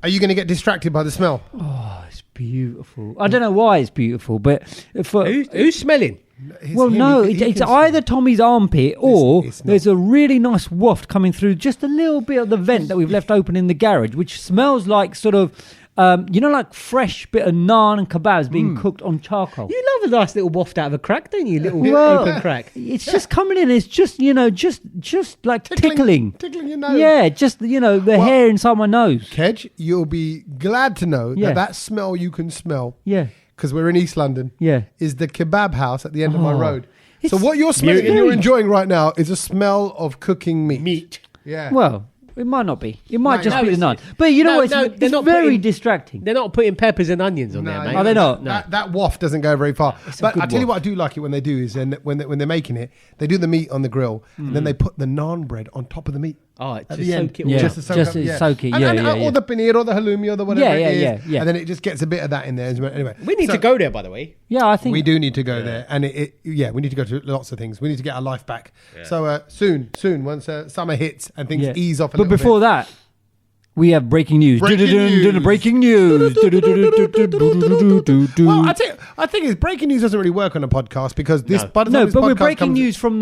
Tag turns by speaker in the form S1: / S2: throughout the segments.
S1: Are you going to get distracted by the smell?
S2: Oh, it's beautiful. I don't know why it's beautiful, but
S3: Who's smelling?
S2: It's either Tommy's armpit or there's a really nice waft coming through just a little bit of the vent that we've left open in the garage, which smells like sort of, like fresh bit of naan and kebabs being cooked on charcoal.
S3: You love a nice little waft out of a crack, don't you? Little open crack.
S2: It's just coming in. It's just, just like tickling.
S1: Tickling your nose.
S2: Yeah, just, the hair inside my nose.
S1: Kedge, you'll be glad to know that smell you can smell.
S2: Yeah.
S1: Because we're in East London.
S2: Yeah.
S1: Is the kebab house at the end of my road. So what you're smelling and you're enjoying right now is a smell of cooking meat. Yeah.
S2: Well, it might not be. It might just be the naan. But you know what? It's very distracting.
S3: They're not putting peppers and onions on there, mate.
S2: Are they not?
S1: No. That waft doesn't go very far. But I tell you what I do like it when they do is when they're making it, they do the meat on the grill and then they put the naan bread on top of the meat.
S3: Oh, it's
S1: at
S3: just
S1: the end.
S3: Soak it all.
S1: Just to soak it. Or the paneer or the halloumi or the whatever it is. Yeah. And then it just gets a bit of that in there. Anyway,
S3: we need to go there, by the way.
S2: Yeah, I think
S1: we do need to go there. And we need to go to lots of things. We need to get our life back. Yeah. So soon, once summer hits and things ease off a little bit.
S2: But before that, we have breaking news. Breaking news.
S1: Well, I think breaking news doesn't really work on a podcast because this. By the time this
S2: but
S1: podcast
S2: we're breaking news from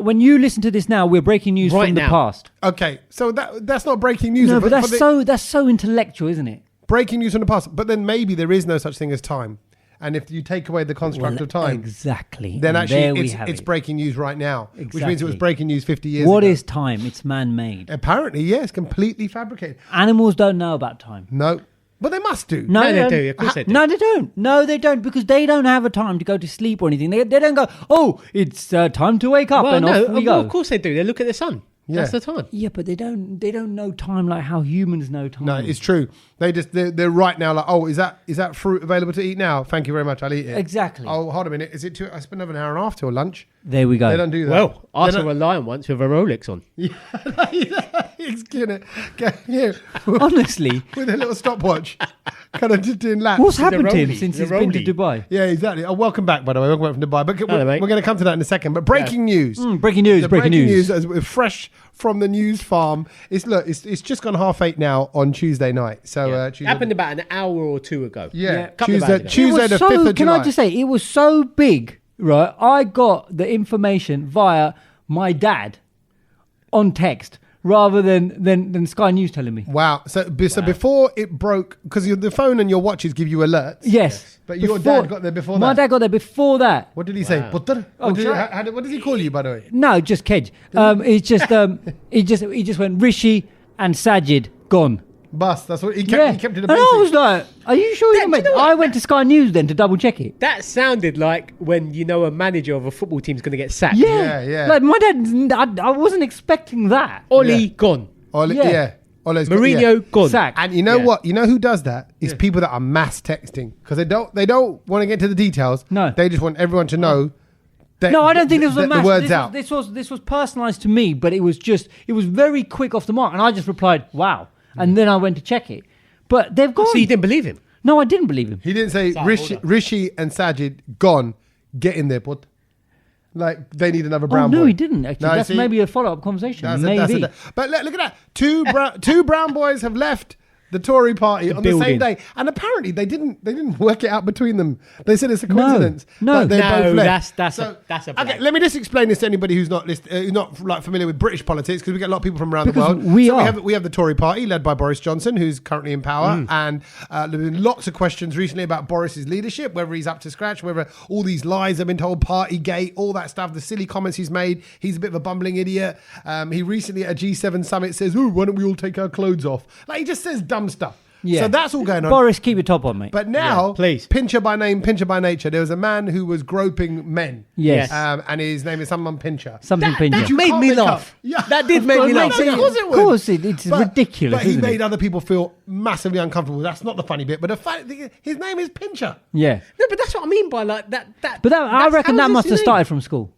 S2: when you listen to this now. We're breaking news from the past.
S1: Okay, so that's not breaking news.
S2: No, but that's so intellectual, isn't it?
S1: Breaking news from the past, but then maybe there is no such thing as time. And if you take away the construct of time,
S2: exactly,
S1: then actually it's breaking news right now, which means it was breaking news 50 years ago.
S2: What is time? It's man-made.
S1: Apparently, yes, completely fabricated.
S2: Animals don't know about time.
S1: No, but they must do.
S3: No, they do. Of course they do.
S2: No, they don't. No, they don't, because they don't have a time to go to sleep or anything. They don't go, oh, it's time to wake up off we go.
S3: Of course they do. They look at the sun. Yeah. That's the time.
S2: Yeah, but they don't know time like how humans know time.
S1: No, it's true. They're right now like, oh, is that fruit available to eat now? Thank you very much. I'll eat it.
S2: Exactly.
S1: Oh, hold a minute. Is it too? I spent another hour and a half till lunch.
S2: There we go.
S1: They don't do that.
S3: Well, I saw a lion once with a Rolex on.
S1: He's here.
S2: Honestly,
S1: with a little stopwatch, kind of just doing laps.
S2: What's happened to him since he's been to Dubai?
S1: Yeah, exactly. Oh, welcome back, by the way. Welcome back from Dubai. But we're going to come to that in a second. But breaking news.
S2: Breaking news.
S1: As we're fresh from the news farm. It's just gone 8:30 now on Tuesday night. So Tuesday
S3: happened about an hour or two ago.
S1: Yeah.
S3: Tuesday
S1: the 5th of July.
S2: Can I just say, it was so big, right? I got the information via my dad on text rather than Sky News telling me.
S1: Wow. So before it broke, because the phone and your watches give you alerts.
S2: Yes.
S1: But your dad got there before that.
S2: My dad got there before that.
S1: What did he say? Putter? What does he call you, by the way?
S2: No, just Kedge. He just went Rishi and Sajid gone.
S1: Bus. That's what he kept it the basics.
S2: And I was like, are you sure you meant? I went to Sky News then to double check it.
S3: That sounded like when a manager of a football team's going to get sacked.
S1: Yeah.
S2: Like my dad, I wasn't expecting that.
S3: Oli gone.
S1: Mourinho
S3: gone.
S2: Sacked.
S1: And you know what? You know who does that? It's people that are mass texting because they don't want to get into the details.
S2: No,
S1: they just want everyone to know.
S2: No, I don't think this was a mass.
S1: The words out.
S2: This was personalised to me, but it was very quick off the mark, and I just replied, "Wow." And then I went to check it. But they've gone.
S3: So you didn't believe him?
S2: No, I didn't believe him.
S1: He didn't say Rishi and Sajid gone. Get in there, bud. Like they need another brown boy.
S2: No, he didn't actually. That's maybe a follow-up conversation. Maybe.
S1: But look at that. Two brown boys have left the Tory party on the same day, and apparently they didn't work it out between them. They said it's a coincidence.
S2: No,
S1: they both left.
S3: That's a
S1: okay. Let me just explain this to anybody who's not like familiar with British politics, because we get a lot of people from around the world.
S2: We
S1: have the Tory party led by Boris Johnson, who's currently in power, and there have been lots of questions recently about Boris's leadership, whether he's up to scratch, whether all these lies have been told, Partygate, all that stuff, the silly comments he's made. He's a bit of a bumbling idiot. He recently at a G7 summit says, "Oh, why don't we all take our clothes off?" Like he just says dumb stuff. Yeah. So that's all going on.
S2: Boris, keep your top on, mate.
S1: But now,
S3: please.
S1: Pincher by name, Pincher by nature. There was a man who was groping men.
S2: Yes.
S1: And his name is someone Pincher.
S2: Pincher.
S3: That made me laugh.
S1: Yeah.
S3: That did make me laugh.
S1: Of course it would.
S2: Of course, it's ridiculous.
S1: But he made other people feel massively uncomfortable. That's not the funny bit. But his name is Pincher.
S2: Yeah.
S3: No, but that's what I mean by like that.
S2: But I reckon that must have started from school.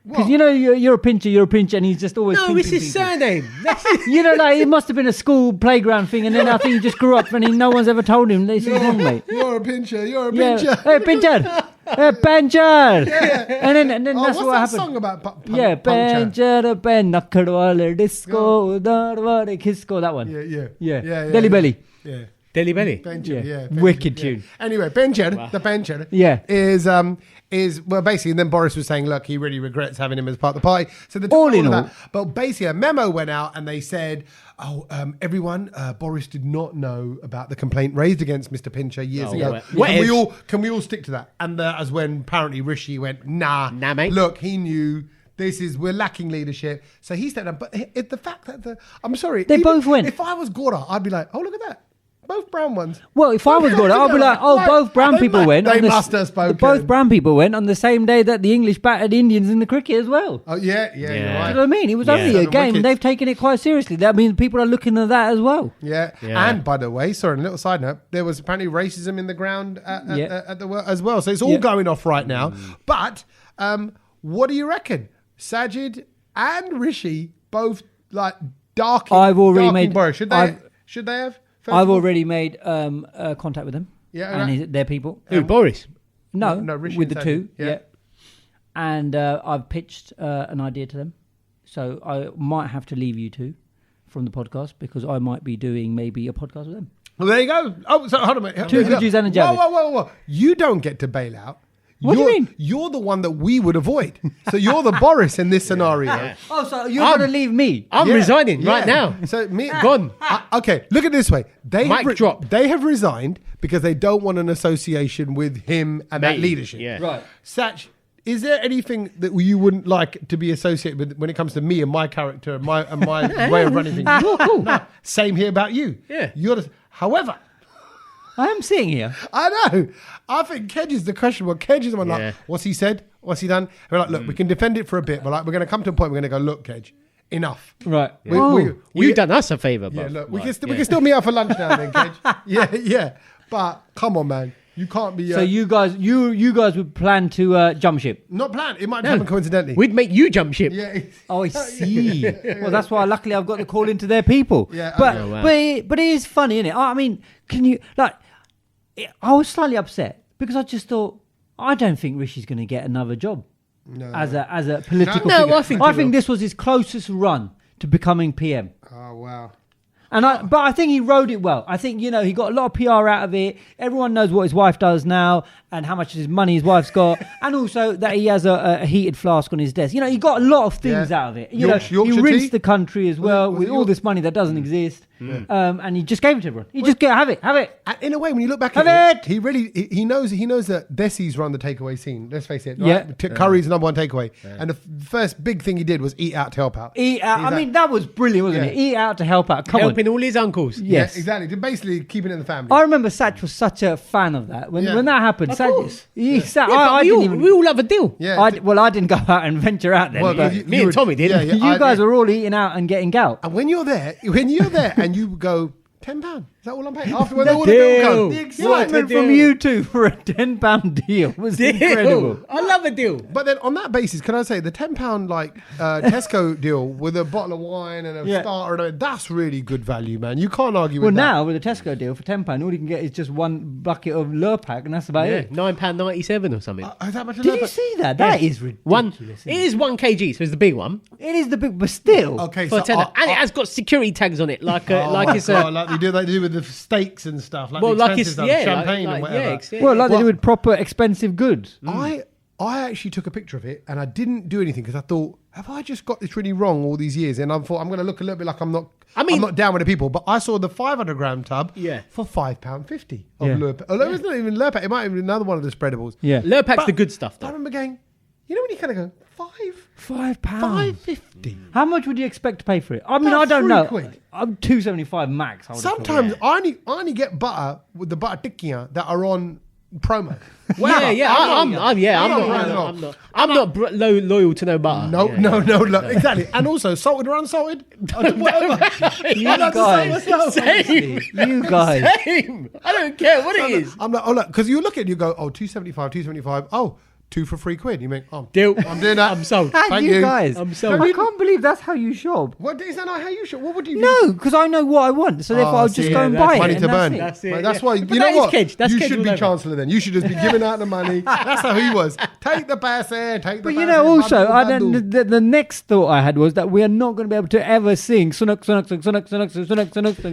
S2: Because you're a pincher, and he's just always.
S3: No, it's his
S2: people.
S3: surname.
S2: Like it must have been a school playground thing, and then I think he just grew up, and no one's ever told him this is wrong, mate.
S1: You're a pincher.
S2: Hey, pincher. Pincher. And then that's
S1: what's
S2: what
S1: that
S2: happened.
S1: song about?
S2: Pincher, pen, nakadwale disco, darwale kisco. That one.
S1: Yeah.
S2: Deli Belly.
S1: Yeah.
S3: Deli Belly.
S1: Bencher, yeah.
S2: Wicked tune.
S1: Anyway, Bencher, the Bencher, is well, basically, and then Boris was saying, look, he really regrets having him as part of the party. So the
S2: all in all,
S1: but basically, a memo went out, and they said, everyone, Boris did not know about the complaint raised against Mr. Pincher years ago. Can we all stick to that? And as when apparently Rishi went, nah,
S3: mate.
S1: Look, he knew. We're lacking leadership. So he stepped up. But the fact that I'm sorry,
S2: they both went.
S1: If I was Gora, I'd be like, oh, look at that. Both brown ones.
S2: Well, if I was Gordon, I'd be like, both brown people went.
S1: They must have spoken.
S2: Both brown people went on the same day that the English battered Indians in the cricket as well.
S1: Oh, yeah. You're right.
S2: Do you know what I mean? It was only a game, and they've taken it quite seriously. That means people are looking at that as well.
S1: Yeah. And by the way, sorry, a little side note, there was apparently racism in the ground at the as well. So it's all going off right now. But what do you reckon? Sajid and Rishi both like darking.
S2: I've already made.
S1: Boris. Should they have?
S2: I've already made contact with them.
S1: Yeah,
S2: and their people.
S3: Who, Boris?
S2: No,
S1: Rishi
S2: with the
S1: and
S2: two.
S1: Sajid. Yeah.
S2: And I've pitched an idea to them, so I might have to leave you two from the podcast because I might be doing maybe a podcast with them.
S1: Well, there you go. Oh, so hold on a minute.
S2: Two Gujis and a Javid.
S1: Whoa. You don't get to bail out.
S2: What do you mean?
S1: You're the one that we would avoid. So you're the Boris in this scenario.
S3: Yeah.
S2: Oh, so you're going to leave me?
S3: I'm resigning right now.
S1: So me
S3: gone.
S1: Okay, look at it this way.
S3: Mic drop.
S1: They have resigned because they don't want an association with him and that leadership.
S3: Yeah.
S2: Right.
S1: Sach, is there anything that you wouldn't like to be associated with when it comes to me and my character and my way of running things? Cool. No, same here about you.
S3: Yeah.
S1: However,
S2: I am sitting here.
S1: I know. I think Kedge is the question. Well, Kedge is the one like, what's he said? What's he done? And we're like, look, we can defend it for a bit, but like, we're going to come to a point we're going to go, look, Kedge, enough.
S2: Right.
S3: You've done us a favour,
S1: yeah,
S3: bro.
S1: look, we can still meet up for lunch now then, Kedge. Yeah. But come on, man. You can't be...
S2: so you guys would plan to jump ship?
S1: Not plan. It might happen coincidentally.
S3: We'd make you jump ship.
S1: Yeah.
S2: Oh, I see. Well, that's why luckily I've got the call into their people.
S1: Yeah.
S2: But it is funny, isn't it? I mean, can you... like? I was slightly upset because I just thought, I don't think Rishi's going to get another job as a political figure. I think this was his closest run to becoming PM.
S1: Oh, wow.
S2: But I think he rode it well. I think, he got a lot of PR out of it. Everyone knows what his wife does now and how much money his wife's got. And also that he has a heated flask on his desk. He got a lot of things out of it. He rinsed the country as well with all this money that doesn't exist. And he just gave it to everyone. He just have it.
S1: In a way, when you look back at it, he knows that Desi's run the takeaway scene. Let's face it. Right? Yeah. Curry's number one takeaway. Yeah. And the first big thing he did was eat out to help out.
S2: That was brilliant, wasn't it? Eat out to help out.
S3: Helping all his uncles.
S2: Yes.
S1: Yeah, exactly. Basically keeping it in the family.
S2: I remember Sach was such a fan of that. When that happened,
S3: of course.
S2: We all have
S3: a deal.
S1: Yeah.
S2: I didn't go out and venture out then.
S3: Well, me and Tommy did.
S2: You guys were all eating out and getting gout.
S1: And when you're there and you go, £10. Is that all I'm paying? After when all the bill comes.
S2: The excitement from you two for a £10 deal was incredible.
S3: I love a deal.
S1: But then on that basis, can I say the £10 Tesco deal with a bottle of wine and a starter, that's really good value, man. You can't argue with that.
S2: Well, now with a Tesco deal for £10, all you can get is just one bucket of Lurpak, and that's about it.
S3: £9.97 or something.
S1: Did
S2: you see that? That is ridiculous.
S3: It is 1 kg, so it's the big one.
S2: It is the big, but still.
S1: Okay,
S3: for
S1: so
S3: and it has got security tags on it, like they
S1: do with the steaks and stuff, like
S3: champagne
S1: and whatever.
S2: They do with proper expensive goods.
S1: I actually took a picture of it and I didn't do anything because I thought, have I just got this really wrong all these years? And I thought I'm going to look a little bit like I'm not down with the people. But I saw the 500-gram tub for £5.50 of Lurpak. Although it's not even Lurpak, it might have been another one of the spreadables.
S2: Yeah,
S3: Lurpak's the good stuff, though.
S1: I remember going, when you kind of go,
S2: £5,
S1: £5.50.
S2: How much would you expect to pay for it? I mean, I don't know. I'm $2.75 max.
S1: Sometimes I only get butter with the butter tikkiya that are on promo.
S3: I'm not loyal to no butter.
S1: No, exactly. And also salted or unsalted, whatever.
S2: You guys.
S3: Same. I don't care what it is.
S1: I'm like, look, because you look at it, you go, 275. Oh, 2 for £3. You think,
S3: Deal.
S1: I'm doing that.
S3: I'm sold.
S1: Thank
S2: you
S1: you.
S2: guys.
S3: I'm sold.
S2: I can't believe that's how you shop.
S1: What is that not how you should? What would you do?
S2: No, because I know what I want, so therefore I'll just go and buy it.
S1: Money
S2: and
S1: to burn.
S2: that's it.
S3: That's it.
S1: That's why.
S3: But
S1: You know
S3: that is
S1: what?
S3: Kedge. That's
S1: you
S3: Kedge
S1: should
S3: all
S1: be
S3: over.
S1: chancellor then. You should just be giving out the money. That's how he was. Take the pass in. Take the.
S2: But
S1: pass
S2: you know,
S1: in,
S2: also,
S1: bundle.
S2: the next thought I had was that we are not going to be able to ever sing Sunuk.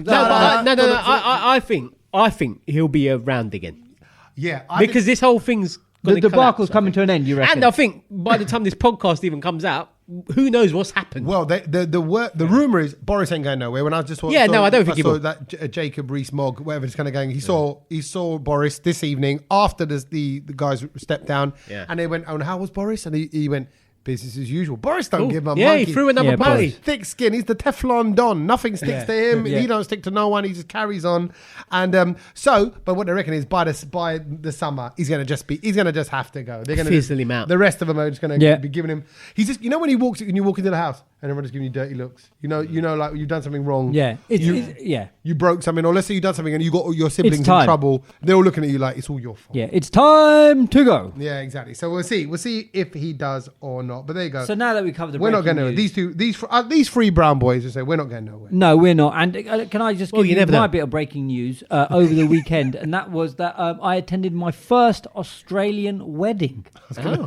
S3: No. I think he'll be around again
S1: Yeah,
S3: because this whole thing's
S2: The debacle's coming to an end, you reckon?
S3: And I think by the time this podcast even comes out, who knows what's happened?
S1: Well, the rumor is Boris ain't going nowhere. When I just
S3: I don't think he
S1: saw
S3: will.
S1: that Jacob Rees-Mogg, whatever it's kind of going. He saw Boris this evening after the guys stepped down, and they went, "Oh, and how was Boris?" And he went, "Business as usual." Boris don't give him a monkey.
S3: He threw another party.
S1: Thick skin. He's the Teflon Don. Nothing sticks to him. He don't stick to no one. He just carries on. And but what they reckon is by the summer he's gonna just have to go. They're gonna
S3: fizzle him out.
S1: The rest of them are just gonna be giving him. He's just when you walk into the house and everyone's giving you dirty looks. You know, like you've done something wrong.
S2: Yeah,
S1: you broke something, or let's say you've done something and you got all your siblings in trouble. They're all looking at you like it's all your fault.
S2: Yeah, it's time to go.
S1: Yeah, exactly. So we'll see if he does or not. But there you go.
S2: So now that we covered the
S1: we're not going
S2: news.
S1: nowhere. These three brown boys will say we're not going nowhere.
S2: No, we're not. And can I just give you my
S3: know.
S2: bit of breaking news over the weekend? And that was that I attended my first Australian wedding.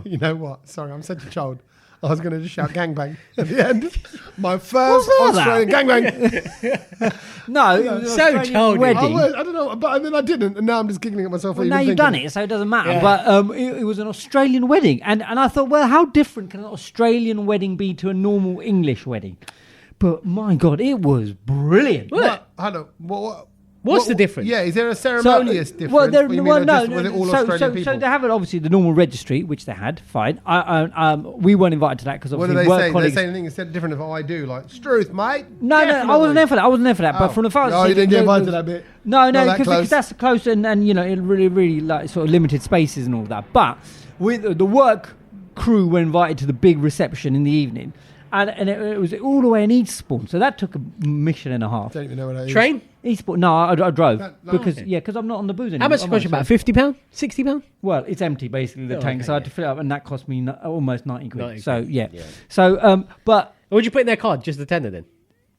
S1: You know what? Sorry, I'm such a child. I was going to just shout gangbang at the end. My first Australian gangbang.
S2: No, it was an
S3: so
S2: Australian
S3: childish.
S2: wedding.
S1: I don't know, but then I didn't, and now I'm just giggling at myself.
S2: Well, now you've done it, so it doesn't matter.
S3: Yeah.
S2: But it was an Australian wedding, and I thought, well, how different can an Australian wedding be to a normal English wedding? But my God, it was brilliant.
S1: I don't.
S3: What's the difference?
S1: Yeah, is there a ceremonious difference?
S2: Well, no.
S1: Was it all Australian people?
S2: So they have it obviously the normal registry, which they had. Fine. We weren't invited to that because
S1: What do
S2: obviously
S1: they say?
S2: colleagues.
S1: They say anything instead different of what I do, like Struth, mate.
S2: No, I wasn't there for that. But from the far
S1: you didn't get invited to that bit.
S2: No,
S1: Not that
S2: because
S1: close.
S2: that's close and you know it really like sort of limited spaces and all that. But with the work crew were invited to the big reception in the evening, and it was all the way in Eastbourne, so that took a mission and a half.
S1: Don't even know what that is.
S3: Train?
S2: Eastbourne? No, I drove because
S3: okay.
S2: I'm not on the booze anymore.
S3: How much it cost you? About £50? £60?
S2: Well, it's empty basically the tank,
S3: okay,
S2: so I had to fill it up, and that cost me almost 90 quid.
S3: 90
S2: So
S3: quid,
S2: yeah.
S3: yeah.
S2: So but.
S3: What did you put in their card? Just the tenner then?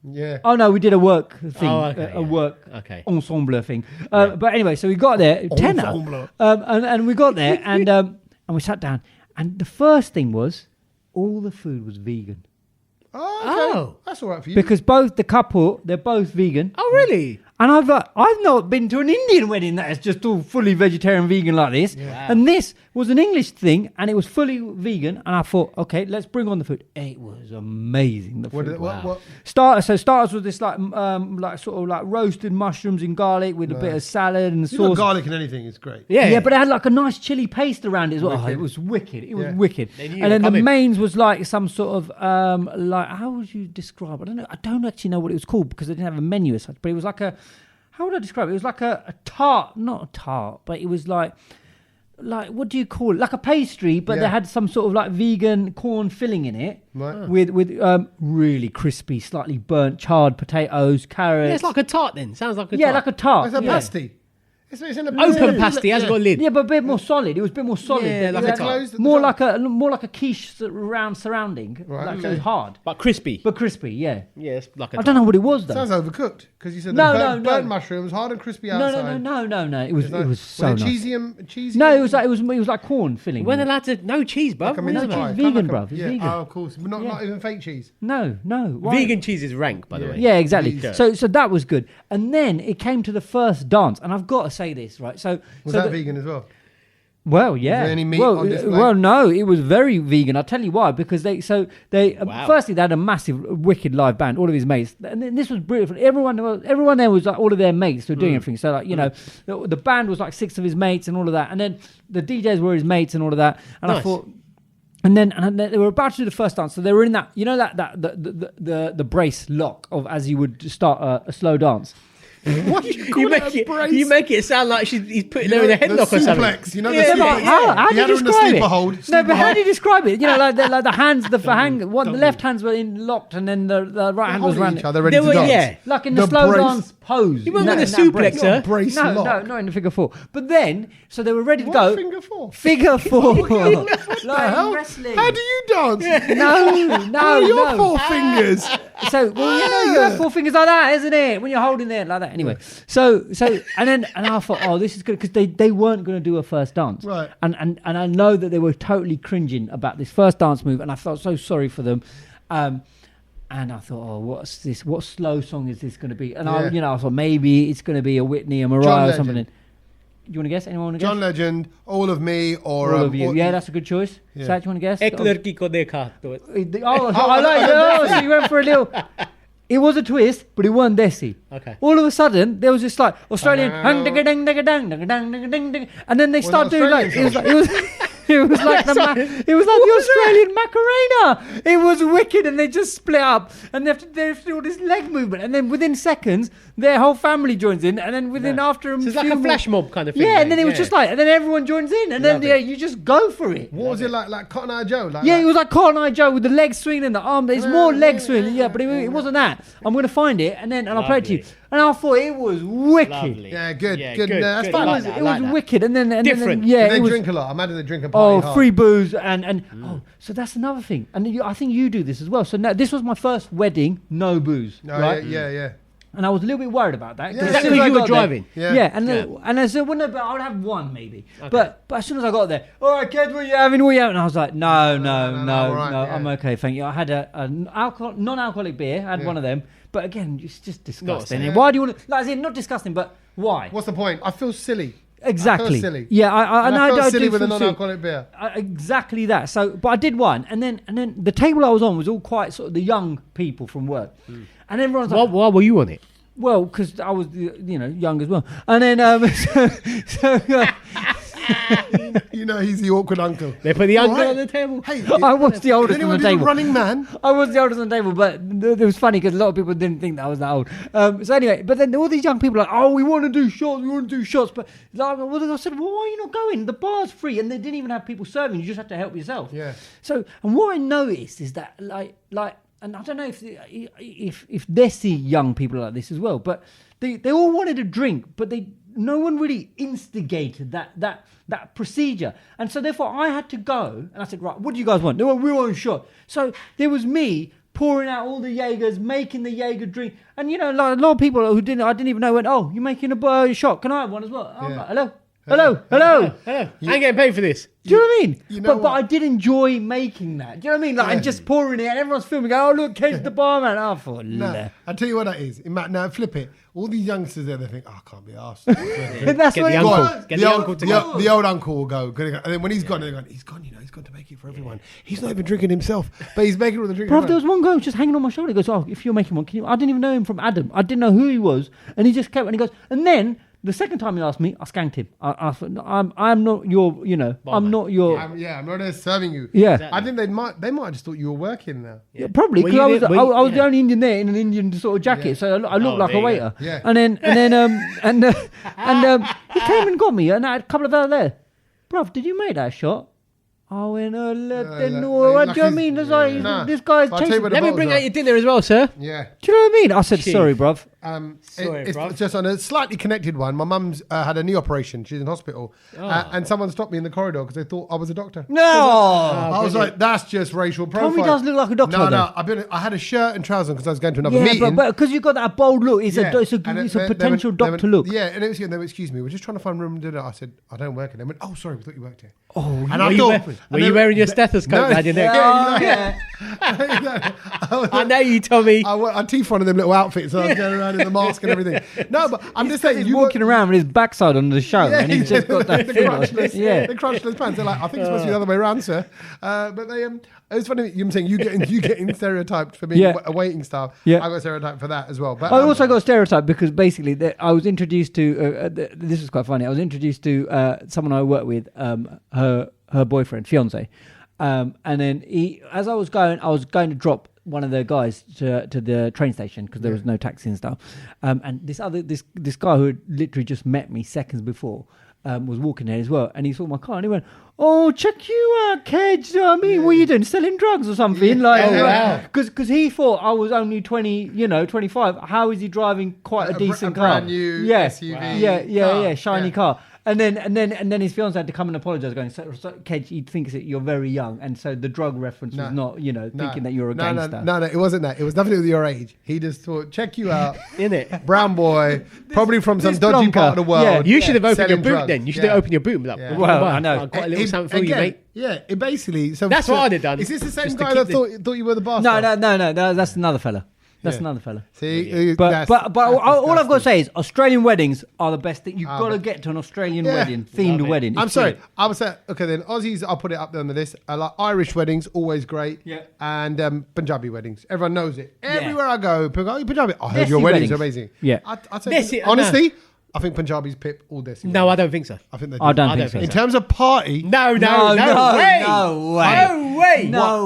S1: Yeah.
S2: Oh no, we did a work thing,
S3: a
S2: work ensemble thing.
S3: Yeah.
S2: But anyway, so we got there, tenner,
S1: Ensemble.
S2: and we got there, and we sat down, and the first thing was all the food was vegan
S1: Oh, okay. That's all right for you.
S2: because both the couple they're both vegan.
S3: Oh, really?
S2: And I've not been to an Indian wedding that is just all fully vegetarian vegan like this.
S3: Wow.
S2: And this was an English thing, and it was fully vegan. And I thought, okay, let's bring on the food. It was amazing. The food.
S1: What?
S2: Starters was this like sort of like roasted mushrooms and garlic with a bit of salad and
S1: You know,
S2: sauce.
S1: garlic and anything is great.
S2: Yeah, but it had like a nice chili paste around it as well. Oh, it was wicked. It was wicked. And then the mains was like some sort of like how would you describe? I don't know. I don't actually know what it was called because they didn't have a menu as such. But it was like a how would I describe it? It was like a tart, not a tart, but it was like what do you call it? Like a pastry, but they had some sort of like vegan corn filling in it,
S1: Right.
S2: with really crispy, slightly burnt, charred potatoes, carrots.
S3: Yeah, it's like a tart then. Sounds like a tart.
S2: Yeah, like a tart.
S1: It's a
S2: yeah.
S1: pasty. It's in a
S3: Open pasty, hasn't got a lid.
S2: Yeah, but a bit more solid. It was a bit more solid.
S3: Yeah,
S2: It
S3: like
S2: had
S3: a tart.
S2: more like a quiche round surrounding.
S1: Right,
S2: Like
S1: okay.
S2: it was hard,
S3: But crispy.
S2: but crispy. Yeah.
S3: Yeah, it's like a
S2: I don't know what it was though.
S1: Sounds overcooked because you said
S2: No,
S1: burnt mushrooms, hard and crispy outside.
S2: No. It was so
S1: Was it
S2: nice.
S1: cheesy.
S2: No, it was like corn filling.
S3: We're allowed to... No cheese, bruv.
S1: Like a mince
S2: No,
S1: pie.
S2: it's
S1: Kind
S2: vegan,
S1: of
S2: bruv. It's
S1: yeah.
S2: vegan.
S1: Oh, of course. But not even fake cheese.
S2: No. Why?
S3: Vegan cheese is rank, by the way.
S2: Yeah, exactly.
S3: Yeah.
S2: So that was good. And then it came to the first dance, and I've got to say this, right?
S1: Was that vegan as well?
S2: Well, yeah.
S1: Was there any meat
S2: well,
S1: on display?
S2: Well, no, it was very vegan. I'll tell you why. Because they
S3: Wow.
S2: firstly they had a massive, wicked live band, all of his mates, and then this was brilliant. Everyone there was like all of their mates who were doing everything. So like the band was like 6 of his mates and all of that, and then the DJs were his mates and all of that. And
S3: Nice.
S2: I thought. And then they were about to do the first dance, so they were in that, the brace lock of as you would start a slow dance.
S1: What
S3: You make it sound like he's putting her in a headlock or something.
S1: Suplex, you know,
S3: Yeah,
S1: the
S3: yeah,
S1: suplex.
S2: How do
S1: He
S2: you
S1: had her in the
S2: describe
S1: sleeper
S2: it?
S1: hold.
S2: No,
S1: sleeper
S2: but how
S1: hold.
S2: do you describe it? You know, like the hands, the left hands were in locked, and then the right hand was
S1: Holding
S2: around
S1: each other, ready to dance.
S3: Yeah.
S2: like in the
S1: The
S2: slow
S1: brace.
S2: dance pose.
S3: You weren't
S2: in
S3: going
S2: that-
S3: to
S2: in that brace.
S3: suplex her.
S1: Brace
S2: No,
S1: lock.
S2: not in a figure 4. But then, so they were ready to
S1: What
S2: go.
S1: finger for?
S2: Figure 4.
S1: What the
S2: Like
S1: hell?
S2: wrestling.
S1: How do you dance?
S2: No,
S1: Your
S2: no.
S1: 4 fingers.
S2: So, well, you have 4 fingers like that, isn't it? When you're holding it like that. Anyway, so, and I thought, oh, this is good because they weren't going to do a first dance,
S1: Right.
S2: And I know that they were totally cringing about this first dance move, and I felt so sorry for them. And I thought, oh, what's this? What slow song is this going to be? And I thought maybe it's going to be a Whitney, a Mariah, or something. Do you want to guess? Anyone want to guess?
S1: John Legend, All of Me, or
S2: All of you. Yeah, that's a good choice.
S1: Yeah.
S2: Sach, do you want to guess?
S3: Ek ladki ko dekha.
S2: I like it. So you went for a little. It was a twist, but it wasn't desi.
S3: Okay.
S2: All of a sudden, there was this like Australian, and then they start doing like it was like the Australian Macarena. It was wicked, and they just split up, and they have to do all this leg movement, and then within seconds, their whole family joins in, and then within after
S3: So it's like a flash mob kind of thing.
S2: Yeah, and then it was just like, and then everyone joins in, and then you just go for it.
S1: What was it like Cotton Eye Joe? Like,
S2: Yeah, it was like Cotton Eye Joe with the legs swinging and the arm. There's more leg swinging, but it wasn't that. I'm going to find it and I'll play it to you. And I thought it was wicked.
S3: Lovely.
S1: Yeah, good. That's
S3: good.
S1: fun.
S3: I like that,
S2: It was wicked, and then
S3: Different.
S2: yeah,
S1: They
S2: it was.
S1: drink a lot. I imagine they drink a party hard.
S2: Free booze and so that's another thing. And I think you do this as well. So now this was my first wedding, no booze,
S1: Oh,
S2: right?
S1: yeah.
S2: And I was a little bit worried about that.
S1: Yeah.
S2: as
S1: Is that
S2: soon as
S3: 'cause
S2: I
S3: you were
S2: got there-
S3: driving?
S1: Yeah.
S2: And I said, well, no, but I would have one maybe. But as soon as I got there, all right, kids, what are you having? And I was like, no,
S1: all right, yeah.
S2: I'm okay, thank you. I had an non-alcoholic beer. I had one of them. But again, it's just disgusting.
S1: Yeah.
S2: Why do you want to, like, as in, not disgusting, but why?
S1: What's the point? I feel silly.
S2: Exactly.
S1: I feel silly.
S2: Yeah,
S1: I feel silly
S2: do
S1: with a
S2: feel silly.
S1: non-alcoholic beer.
S2: Exactly that. So, but I did one, and then the table I was on was all quite sort of the young people from work, and everyone's like,
S3: Why were you on it?
S2: well, because I was young as well, and then
S1: You know, he's the awkward uncle.
S3: They put the uncle
S1: Right.
S3: on the table.
S1: Hey,
S2: I was the oldest
S1: did
S2: on
S1: anyone
S2: the
S1: do
S2: table.
S1: Running Man?
S2: I was the oldest on the table, but it was funny because a lot of people didn't think that I was that old. So anyway, but then all these young people are like, oh, we want to do shots, but like, I said, well, why are you not going? The bar's free, and they didn't even have people serving. You just have to help yourself.
S1: Yeah.
S2: So, and what I noticed is that like, and I don't know if desi young people are like this as well, but they all wanted a drink, but no one really instigated that procedure. And so therefore I had to go and I said, right, what do you guys want? They were, we want a shot. So there was me pouring out all the Jaegers, making the Jaeger drink. And like a lot of people who I didn't even know went, oh, you're making a shot. Can I have one as well? I'm like, hello.
S3: Hello. I ain't getting paid for this.
S2: Do you know what I mean?
S1: You know
S2: but I did enjoy making that. Do you know what I mean? Like, and just pouring it, and everyone's filming. Oh, look, Kate's the barman. I thought,
S1: No, I'll tell you what that is. Now, flip it. All these youngsters there, they think, oh, I can't be asked.
S2: that's
S3: Get
S2: what
S3: the
S2: it
S3: uncle.
S2: was.
S3: Get the uncle to go.
S1: The old uncle will go. And then when he's gone, they're going, he's gone, he's gone to make it for everyone. He's not even drinking himself, but he's making all the drinking.
S2: Bro, there was one guy just hanging on my shoulder. He goes, oh, if you're making one, can you? I didn't even know him from Adam. I didn't know who he was. And he just kept, and he goes, and then the second time he asked me, I skanked him. I thought, I'm not your, I'm not your.
S1: I'm not there serving you.
S2: Yeah.
S3: Exactly.
S1: I think they might have just thought you were working there.
S2: Yeah, probably
S3: Were
S2: because
S3: you
S2: I
S3: there-
S2: was
S3: yeah.
S2: the only Indian there in an Indian sort of jacket,
S1: Yeah.
S2: so I looked like
S3: there
S2: a
S3: you
S2: waiter.
S1: go. Yeah.
S2: And then he came and got me, and I had a couple of hours there. Bruv, did you make that shot? I went, what do you know what I mean? It's like,
S1: Nah.
S2: this guy's
S1: I'll tell you
S2: chasing.
S1: what
S3: Let me
S1: bottles
S3: bring
S1: are.
S3: out your dinner as well, sir.
S1: Yeah.
S2: Do you know what I mean? I said,
S3: Chief.
S2: sorry, bruv.
S3: Sorry,
S1: It's
S3: bruv.
S1: just on a slightly connected one. My mum's had a knee operation. She's in hospital. And someone stopped me in the corridor because they thought I was a doctor.
S2: No!
S1: I was like, that's just racial profile.
S2: Tommy does look like a doctor,
S1: No,
S2: though.
S1: I had a shirt and trousers because I was going to another
S2: Yeah,
S1: meeting.
S2: but because you've got that bold look, it's
S1: Yeah.
S2: a
S1: And
S2: it's
S1: they-
S2: a
S1: they
S2: potential
S1: went- they
S2: doctor
S1: went-
S2: look.
S1: Yeah, and they went, excuse me, we're just trying to find room to do that. I said, I don't work here. They went, oh, sorry, we thought you worked here.
S2: Oh,
S1: And
S3: Were you wearing your stethoscope, lad, in there?
S2: yeah.
S3: I know you, Tommy.
S1: I teeth one of them little outfits, so I was going around in the mask and everything. No, but I'm just saying,
S2: He's walking around with his backside on the show,
S1: Yeah,
S2: and he's just got that
S1: the
S2: thing on.
S1: crunchless,
S2: Yeah.
S1: the crunchless pants. They're like, I think it's supposed to be the other way around, sir. But they, it's funny. You're saying you getting stereotyped for being
S2: Yeah.
S1: a waiting staff.
S2: Yeah.
S1: I got stereotyped for that as well. But
S2: I also got a stereotype because basically I was introduced to this was quite funny. I was introduced to someone I work with, her boyfriend, fiance, and then as I was going to drop one of the guys to the train station because there was no taxi and stuff. And this guy who had literally just met me seconds before was walking there as well. And he saw my car and he went, "Oh, check you out, Kedge. You know what I mean? What are you doing? Selling drugs or something?" Because he thought I was only 20, 25. How is he driving quite a decent car?
S1: Brand new SUV.
S2: Shiny car. And then his fiance had to come and apologise, going, so Kedge, he thinks that you're very young, and so the drug reference was not, thinking that you're a gangster.
S1: No, it wasn't that. It was nothing to do with your age. He just thought, check you out,
S3: innit?
S1: Brown boy, probably from some dodgy part of the world.
S3: Yeah. You should have opened your boot
S1: drugs.
S3: then. You should have opened your boot and be like,
S2: well, I know.
S3: I've got a little something for you, mate.
S1: Yeah, it basically. So
S3: that's what I'd have done.
S1: Is this the same guy that thought you were the boss?
S2: No, that's another fella. That's another fella.
S1: See,
S2: but all I've got to say is Australian weddings are the best thing. You've got to get to an Australian wedding, themed wedding.
S1: I'm sorry. I would say, okay, then Aussies, I'll put it up there on the list. I like Irish weddings, always great.
S2: Yeah.
S1: And Punjabi weddings. Everyone knows it. Everywhere I go, Punjabi. I heard your weddings are amazing.
S2: Yeah.
S1: I'd say, honestly, I think Punjabis pip all desi.
S3: No, I don't think so.
S1: I think they do.
S2: I don't think so.
S1: In terms of party,
S3: no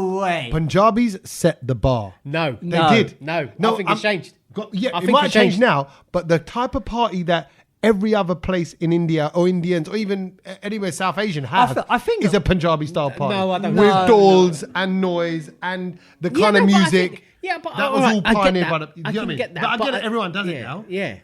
S3: way.
S1: Punjabis set the bar.
S3: No,
S1: they did.
S3: No, I think it's changed.
S1: It might have changed now, but the type of party that every other place in India or Indians or even anywhere South Asian have is a Punjabi style party.
S3: No, I don't.
S1: With dolls and noise and the kind of music.
S3: But
S1: that was all pioneered by the.
S3: I get that.
S1: But I get it. Everyone does it now.
S3: Yeah.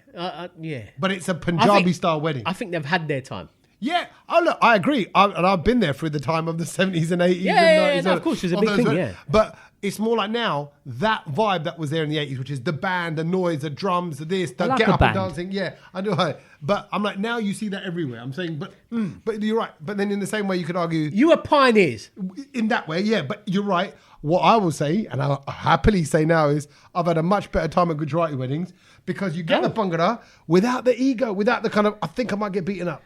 S1: But it's a Punjabi style wedding.
S3: I think they've had their time.
S1: Yeah. Oh, look, I agree. And I've been there through the time of the 70s and 80s.
S3: Yeah, of course, it was a big thing, yeah.
S1: But it's more like now, that vibe that was there in the 80s, which is the band, the noise, the drums, the this, the get up and dancing. Yeah, I do. But I'm like, now you see that everywhere. I'm saying, but you're right. But then in the same way, you could argue.
S3: You were pioneers.
S1: In that way, yeah. But you're right. What I will say, and I'll happily say now, is I've had a much better time at Gujarati weddings because you get the Bhangra without the ego, without the kind of, I think I might get beaten up.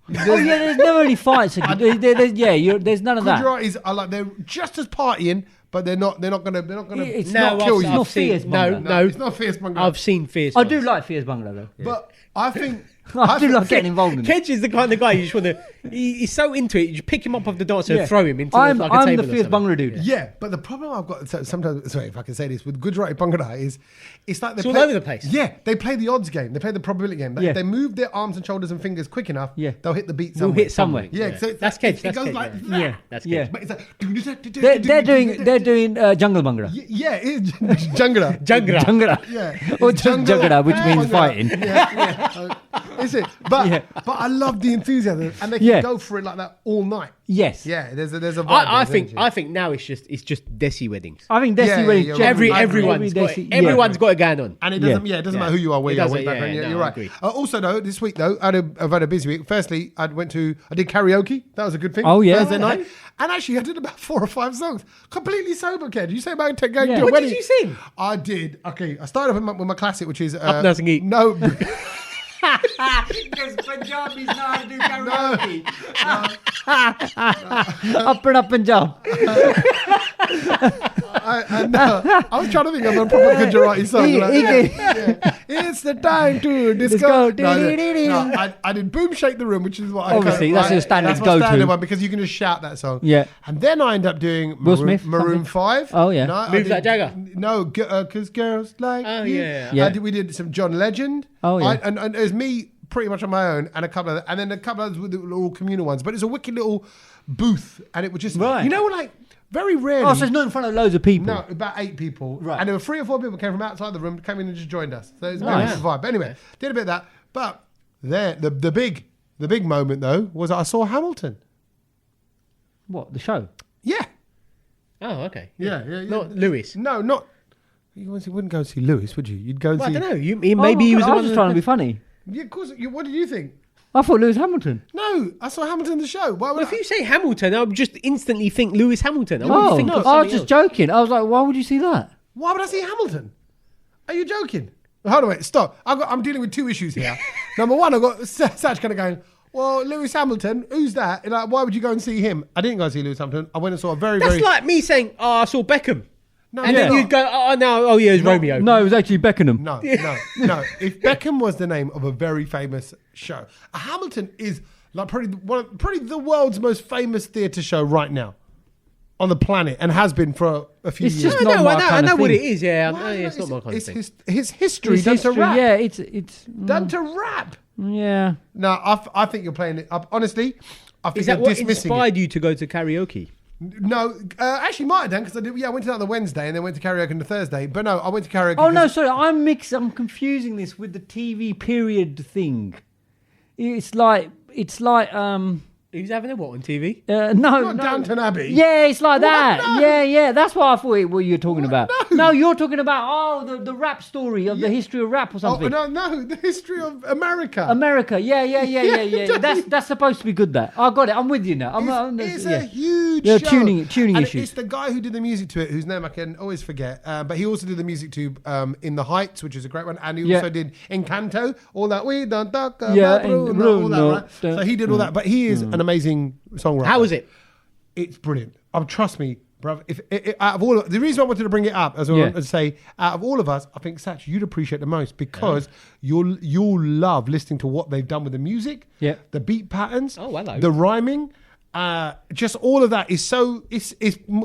S2: There's never any fights. There's none of that.
S1: Gujaratis are like, they're just as partying, but they're not gonna
S2: it's
S1: not kill you.
S2: It's not fierce Bhangra.
S1: No, it's not fierce Bhangra.
S3: I've seen fierce.
S2: I do like fierce Bhangra though.
S1: But I think
S2: I do like getting involved in it.
S3: Kedge is the kind of guy you just want to. He's so into it. You just pick him up off the dance and throw him into
S2: I'm
S3: a table.
S2: the fierce Bhangra dude.
S1: Yeah, but the problem I've got sometimes, sorry if I can say this, with Gujarati Bhangra is it's like
S3: it's all over the place.
S1: Yeah, they play the odds game. They play the probability game. If they move their arms and shoulders and fingers quick enough, they'll hit the beat somewhere.
S2: We'll hit somewhere.
S1: Yeah, so
S3: that's Kedge.
S1: It goes like that.
S3: Yeah, that's Kedge.
S1: Yeah. But it's like,
S2: they're doing jungle Bhangra.
S1: Yeah, it's Jangra. Yeah.
S2: Or Jangra, which means fighting.
S1: Yeah. Is it? But I love the enthusiasm, and they can go for it like that all night.
S2: Yes.
S1: Yeah. There's a vibe.
S3: I think now it's just desi weddings.
S2: I think desi weddings.
S3: Everyone's got it going on,
S1: and it doesn't matter who you are, where you are, background. You're right. Also, though, this week though, I've had a busy week. Firstly, I did karaoke. That was a good thing.
S2: Oh yeah.
S1: Thursday night, and actually I did about 4 or 5 songs, completely sober. Kid, you say about going to a
S3: What
S1: wedding?
S3: did you sing?
S1: I did. Okay, I started with my classic, which is
S3: Up Nuts and Eat.
S1: No.
S2: Because Punjabis know how to do karaoke. Up and up Punjab.
S1: I was trying to think of a proper Gujarati song. It's the time to disco. I did Boom Shake the Room, which is what
S2: obviously that's your standard
S1: go-to. Standard one because you can just shout that song.
S2: Yeah.
S1: And then I end up doing Maroon 5.
S2: Oh yeah.
S1: No,
S3: Move That Jagger.
S1: No, because girls like you.
S3: Yeah.
S1: We did some John Legend.
S2: Oh yeah.
S1: And it was me pretty much on my own, and a couple of others with the little communal ones. But it's a wicked little booth, and it was just like very rarely.
S2: Oh, so it's not in front of loads of people.
S1: No, about 8 people.
S2: Right.
S1: And there were 3 or 4 people came from outside the room, came in and just joined us. So it was a nice vibe. But anyway, did a bit of that. But the big moment though was I saw Hamilton.
S2: What, the show?
S1: Yeah.
S3: Oh, okay.
S1: Yeah.
S3: Not Lewis.
S1: No, not. You wouldn't go and see Lewis, would you? You'd go and see.
S3: I don't know. Maybe he was the
S2: I
S3: one.
S2: was just trying to be funny.
S1: Yeah, of course. What did you think?
S2: I thought Lewis Hamilton.
S1: No, I saw Hamilton the show. Why would
S3: if you say Hamilton, I would just instantly think Lewis Hamilton. I
S2: was just joking. I was like, why would you see that?
S1: Why would I see Hamilton? Are you joking? Hold on, wait, stop. I'm dealing with 2 issues here. Number one, I've got Sach kind of going, well, Lewis Hamilton, who's that? And like, why would you go and see him? I didn't go and see Lewis Hamilton. I went and saw a
S3: That's like me saying, I saw Beckham.
S1: No,
S3: and then you'd go, it's Romeo.
S2: No, it was actually Beckenham.
S1: No. If Beckham was the name of a very famous show, Hamilton is like probably the world's most famous theatre show right now. on the planet and has been for a few
S2: It's
S1: years.
S2: just not my kind
S3: I know
S2: of
S3: what
S2: thing.
S3: it is. Yeah,
S1: Why
S3: it's not my kind of thing.
S1: His history
S2: It's
S1: done
S2: history,
S1: to rap.
S2: yeah, it's
S1: Done to rap.
S2: yeah.
S1: No, I think you're playing it up. Honestly, I think
S3: Is that
S1: you're
S3: what
S1: dismissing
S3: inspired
S1: it.
S3: you to go to karaoke?
S1: No, actually might have done because I did. Yeah, I went to that on the Wednesday and then went to karaoke on the Thursday. But no, I went to karaoke.
S2: Oh no,
S1: 'cause-
S2: sorry, I'm confusing this with the TV period thing. It's like
S3: Who's having a what on TV?
S2: no,
S1: Not
S2: no.
S1: Downton Abbey.
S2: Yeah, it's like that.
S1: No.
S2: Yeah. That's what I thought what you were talking about.
S1: No.
S2: No, you're talking about the rap story of the history of rap or
S1: Oh
S2: something.
S1: no, the history of America.
S2: America, yeah. That's supposed to be good. That I got it. I'm with you now.
S1: It's
S2: yeah.
S1: a huge
S2: Yeah,
S1: show.
S2: tuning
S1: and
S2: issues.
S1: It's the guy who did the music to it, whose name I can always forget. But he also did the music to In the Heights, which is a great one. And he also did Encanto, all that. We don't talk about Bruno, all that, right? So he did all that. But he is an amazing songwriter.
S3: How was it?
S1: It's brilliant. Trust me, bruv. If out of all, the reason I wanted to bring it up, as I want to say, out of all of us, I think Sach, you'd appreciate the most because you'll love listening to what they've done with the music, the beat patterns, the rhyming. Just all of that is so it's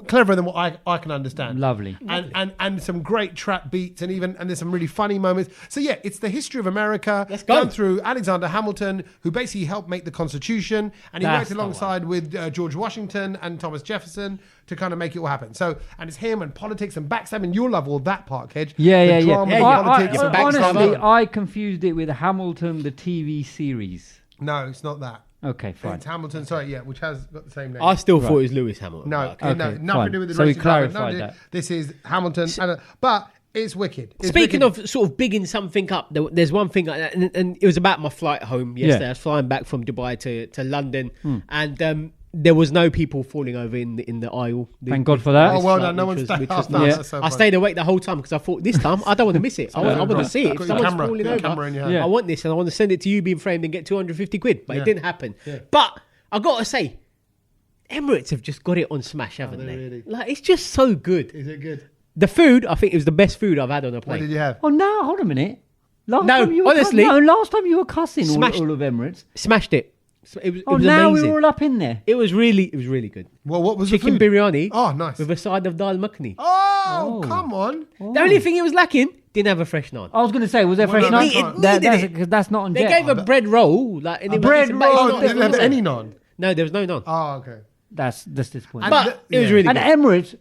S1: cleverer than what I can understand.
S2: Lovely.
S1: And some great trap beats and there's some really funny moments. So yeah, it's the history of America
S3: go.
S1: done through Alexander Hamilton, who basically helped make the Constitution, and he worked alongside with George Washington and Thomas Jefferson to kind of make it all happen. So and it's him and politics and backstabbing. You'll love all that part, Kedge.
S2: Yeah.
S1: Drama, politics, and
S2: Honestly,
S1: backstabbing.
S2: I confused it with Hamilton, the TV series.
S1: No, it's not that.
S2: Okay, fine.
S1: It's Hamilton, which has got the same name.
S3: I still thought it was Lewis Hamilton.
S1: No,
S3: Okay.
S1: no, nothing
S2: fine.
S1: to do with the
S2: So we
S1: racing driver.
S2: clarified that.
S1: This is Hamilton, but it's wicked. It's
S3: Speaking
S1: wicked.
S3: of sort of bigging something up, there's one thing, and it was about my flight home yesterday.
S2: Yeah.
S3: I was flying back from Dubai to London, and there was no people falling over in the aisle.
S2: Thank God for that.
S1: Oh, well
S3: Flight,
S1: done. No
S3: which
S1: one's
S3: was-
S1: stayed
S3: which
S1: half
S3: was
S1: done.
S3: nice.
S1: That's so
S3: I
S1: funny.
S3: stayed awake the whole time because I thought this time I don't want to miss it. I want to see it. If
S1: Got your
S3: someone's
S1: camera-
S3: falling
S1: your
S3: over,
S1: camera in your hand.
S3: I want this, and I want to send it to you being framed and get 250 quid. But it didn't happen.
S1: Yeah.
S3: But I got to say, Emirates have just got it on smash, haven't they?
S1: really?
S3: Like, it's just so good.
S1: Is it good?
S3: The food, I think it was the best food I've had on a
S1: What
S3: plane.
S1: did you have?
S2: Oh no, hold a minute. Last
S3: No,
S2: time you were
S3: honestly-
S2: last time you were cussing
S3: Smashed-
S2: all of Emirates.
S3: Smashed it. It was
S2: Now
S3: amazing.
S2: we're all up in there.
S3: It was really good.
S1: Well, what was
S3: Chicken
S1: the food?
S3: biryani.
S1: Oh, nice.
S3: With a side of dal makhani.
S1: Oh, come on.
S3: The only thing it was lacking, didn't have a fresh naan.
S2: I was going to say, was there
S1: Well,
S2: fresh
S1: no,
S2: naan?
S1: it
S3: needed it.
S2: That's not on
S3: They
S2: jet.
S3: gave a bread roll, like and it was-
S2: bread
S3: but it's
S2: roll.
S1: Oh,
S3: not-
S1: they didn't have any naan.
S3: No, there was no naan.
S1: Oh, okay.
S2: That's disappointing.
S3: But it was really
S2: And
S3: good.
S2: Emirates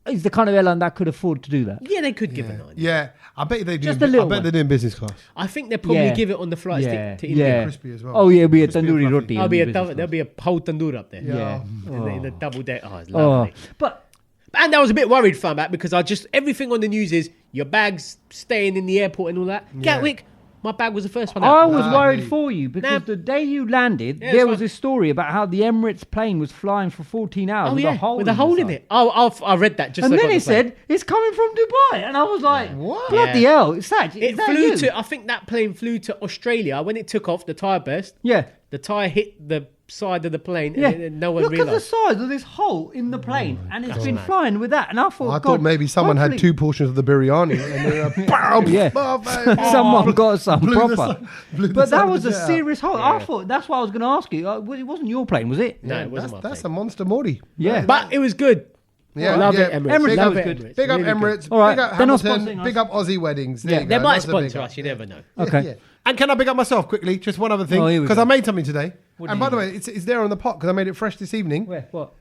S2: is the kind of airline that could afford to do that.
S3: Yeah, they could give a naan.
S1: Yeah, I bet they do.
S2: Just a little
S1: I bet
S2: one.
S1: they're doing business class.
S3: I think they'll probably
S2: Yeah.
S3: give it on the flights
S2: Yeah,
S3: to India.
S1: Crispy as well.
S2: Oh yeah, it'll be a
S1: Crispy and
S2: tandoori
S1: fluffy.
S2: roti.
S3: There'll be a whole tandoor up there.
S2: Yeah.
S3: In the double deck. Oh, it's
S2: Oh,
S3: lovely.
S2: but
S3: And I was a bit worried from that because everything on the news is your bag's staying in the airport and all that. Gatwick, my bag was the first one
S2: I
S3: out.
S2: was
S1: Nah,
S2: worried
S1: really.
S2: for you because
S3: Nah.
S2: the day you landed,
S3: Yeah,
S2: there
S3: it's
S2: was
S3: fine.
S2: this story about how the Emirates plane was flying for 14 hours
S3: Oh
S2: with
S3: yeah,
S2: a hole
S3: with a hole in
S2: side.
S3: it. I read that just.
S2: And
S3: as I
S2: then
S3: got
S2: it
S3: on the plane.
S2: said it's coming from Dubai, and I was like,
S1: What?
S2: Bloody
S3: Yeah.
S2: hell! Sach, is
S3: It
S2: that
S3: flew
S2: you?
S3: to. I think that plane flew to Australia. When it took off, the tire burst.
S2: Yeah.
S3: The tire hit the side of the plane,
S2: Yeah,
S3: and no one
S2: look
S3: realised.
S2: at the size of this hole in the plane, and it's been
S3: mad.
S2: flying with that. And I thought,
S1: I
S2: God,
S1: thought maybe someone had
S2: hopefully-
S1: 2 portions of the biryani. And they're
S2: Someone got some
S1: Blew the
S2: proper.
S1: sun- blew the
S2: But
S1: sun
S2: that
S1: of
S2: was
S1: the
S2: a
S1: jet out.
S2: serious hole. I thought that's why I was going to ask you. It wasn't your plane, was it?
S3: No, it wasn't my
S1: That's a
S3: plane.
S1: monster Morty.
S2: Yeah.
S3: But it was good.
S1: Yeah,
S3: love
S1: yeah.
S3: it, Emirates.
S2: Emirates,
S1: Big
S2: that
S1: up,
S2: was good.
S1: Big up
S3: Really good.
S1: Emirates.
S2: All right,
S1: Big up
S2: they're not
S1: Hamilton.
S2: sponsoring
S1: Big
S2: us.
S1: up Aussie weddings. There
S2: Yeah,
S1: you
S3: They
S1: go.
S3: might
S1: Lots of big
S3: sponsor
S1: up.
S3: us. You never know.
S2: Okay.
S1: Yeah. And can I big up myself quickly? Just one other thing.
S2: Oh, here we
S1: Because
S2: go.
S1: I made something today.
S2: What
S1: And
S2: did
S1: by
S2: you
S1: the way, it's there on the pot because I made it fresh this evening.
S2: Where? What?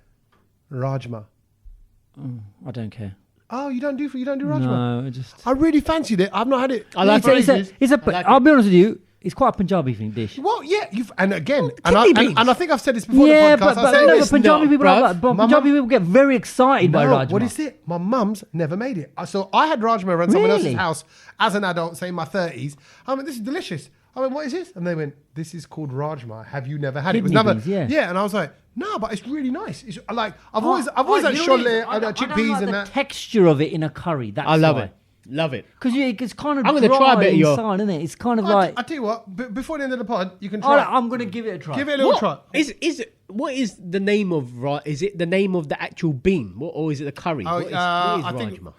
S1: Rajma.
S2: I don't care.
S1: Oh, you don't do Rajma?
S2: No, I just.
S1: I really fancied it. I've not had it.
S3: I like
S1: for
S3: it.
S1: ages.
S3: like
S2: I'll
S3: it.
S2: be honest with you. It's quite a Punjabi thing dish.
S1: Well, yeah, and again,
S3: kidney beans.
S1: and I think I've said this before.
S2: Yeah,
S1: in the podcast.
S2: but
S1: I said
S2: no,
S1: this.
S2: but Punjabi
S3: not,
S2: people
S3: bruv.
S2: are, but
S1: My
S2: Punjabi
S1: mum-
S2: people get very excited by
S1: No,
S2: Rajma.
S1: what is it? My mum's never made it. So I had Rajma around someone else's
S2: Really?
S1: house as an adult, say in my 30s. I went, this is delicious. I went, what is this? And they went, this is called Rajma. Have you never had it? It was
S2: Kidney
S1: never.
S2: beans, yeah.
S1: Yeah, and I was like, no, but it's really nice. It's like I've always had
S2: you know what it
S1: cholet
S2: is? I
S1: and
S2: don't
S1: chickpeas
S2: like
S1: and
S2: the
S1: that.
S2: texture of it in a curry. That's
S3: I love
S2: why.
S3: it. Love it.
S2: Because it's kind of
S3: I'm gonna
S2: dry
S3: try a bit of your-
S2: inside, isn't it? It's kind of
S1: I
S2: like.
S1: tell you what, before the end of the pod, you can
S2: All
S1: try.
S2: right, I'm going to give it a try.
S1: Give it a little try.
S3: What is the name of Is it the name of the actual bean, or is it the curry?
S1: Oh,
S3: what is
S1: I think
S3: Rajma?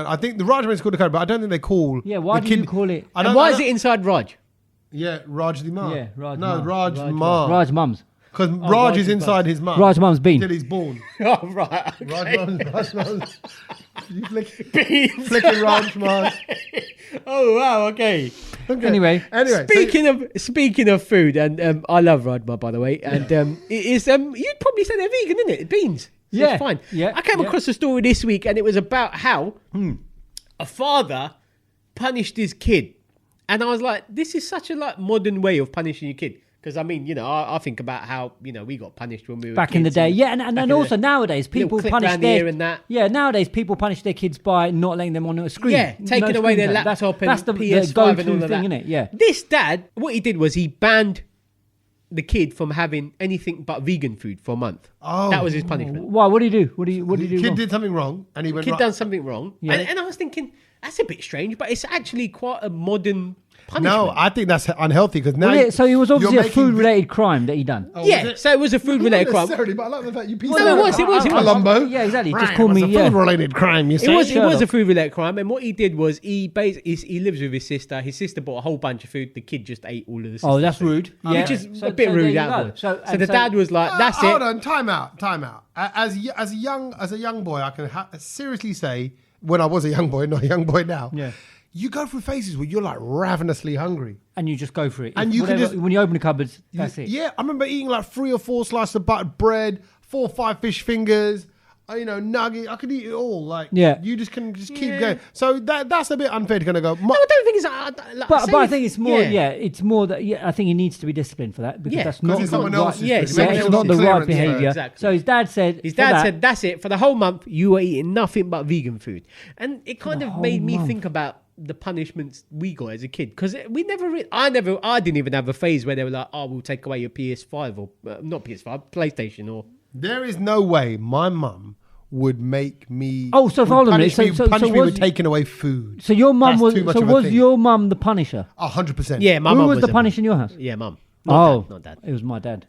S1: I think the Rajma is called the curry, but I don't think they call.
S2: Yeah, why
S1: the
S2: do you
S1: kidney-
S2: call it-
S1: I
S3: And
S1: don't-
S3: why
S1: I
S3: is
S1: don't-
S3: it inside Raj?
S1: Yeah, Rajma.
S2: Yeah, Rajma.
S1: No, Rajma.
S2: Raj mums.
S1: Because Raj is inside his mum.
S2: Raj's mum's bean.
S1: Till he's born.
S3: Oh, right. Okay.
S1: Raj mums. You flicking Raj mums.
S3: Oh, wow, okay.
S2: Anyway.
S3: Speaking of food, and I love Rajma, by the way, and it is you'd probably say they're vegan, isn't it? Beans. So
S2: Yeah.
S3: it's fine.
S2: Yeah.
S3: I came across a story this week, and it was about how a father punished his kid, and I was like, this is such a modern way of punishing your kid. Because I mean, I think about how we got punished when we were
S2: Back in the
S3: kids,
S2: day, and also nowadays people punish
S3: their and that.
S2: Yeah, nowadays people punish their kids by not letting them on a screen.
S3: Yeah, taking away their laptop
S2: that's
S3: and
S2: the
S3: PS5
S2: go-to
S3: and all of
S2: thing,
S3: that.
S2: isn't it? Yeah.
S3: This dad, what he did was he banned the kid from having anything but vegan food for a month.
S1: Oh.
S3: That was his punishment.
S2: Why? What did he do? What did he do?
S1: Kid
S2: wrong?
S1: did something wrong, and he went.
S3: Kid done something wrong,
S2: Yeah.
S3: and I was thinking that's a bit strange, but it's actually quite a modern punishment.
S1: No, I think that's unhealthy because now.
S2: So it was obviously
S1: you're
S2: a
S1: making
S2: food-related crime that he done.
S1: Oh,
S3: yeah,
S1: was it?
S3: so it was a food-related
S1: Not
S3: crime.
S1: necessarily, but I like the fact you pieced
S3: No, it was.
S1: Columbo.
S2: Yeah, exactly. Just
S1: Right,
S2: call
S1: it was
S2: me.
S1: a
S2: Yeah.
S1: food-related crime. You
S3: It
S1: say.
S3: was
S2: Sherlock.
S3: a food-related crime, and what he did was he lives with his sister. His sister bought a whole bunch of food. The kid just ate all of the.
S2: Oh, that's
S3: sister's food.
S2: rude. Yeah.
S3: Which is
S2: So-
S3: a bit
S2: so
S3: rude.
S2: there you
S3: That
S2: go.
S3: was.
S2: So-
S3: So the dad was like, "That's it."
S1: Hold on, time out. As a young boy, I can seriously say, when I was a young boy, not a young boy now.
S2: Yeah.
S1: You go through phases where you're like ravenously hungry.
S2: And you just go for it.
S1: And you can just-
S2: when you open the cupboards, that's it.
S1: Yeah, I remember eating like 3 or 4 slices of buttered bread, 4 or 5 fish fingers, nugget. I could eat it all. Like,
S2: Yeah.
S1: you just can just keep going. So that's a bit unfair to kind of go.
S3: No, I don't think it's.
S2: But I think it's more. Yeah, it's more that. Yeah, I think he needs to be disciplined for that because
S3: Yeah,
S2: that's not
S1: it's
S2: the
S1: someone
S2: right.
S1: else's
S3: yeah,
S1: food.
S3: someone
S2: it's
S3: else's
S2: not the right
S1: clearance,
S2: behaviour.
S3: exactly.
S2: So his dad said.
S3: His
S2: for
S3: dad
S2: that-
S3: said, "That's it for the whole month. You were eating nothing but vegan food," and it kind of made me
S2: month.
S3: think about the punishments we got as a kid because we never. I didn't even have a phase where they were like, "Oh, we'll take away your PS5 or not PS5, PlayStation or."
S1: There is no way my mum would make me.
S2: Oh, so
S1: would
S2: hold on a
S1: punish
S2: minute.
S1: me,
S2: So
S1: punish me
S2: was-
S1: with taking away food.
S2: So your mum
S1: That's
S2: was.
S1: too much
S2: So
S1: of a
S2: was
S1: thing.
S2: your mum the punisher?
S1: 100%.
S3: Yeah, my
S2: Who
S3: mum
S2: was the
S3: a-
S2: punisher in your house?
S3: Yeah, mum.
S2: Oh,
S3: Not dad.
S2: It was my dad.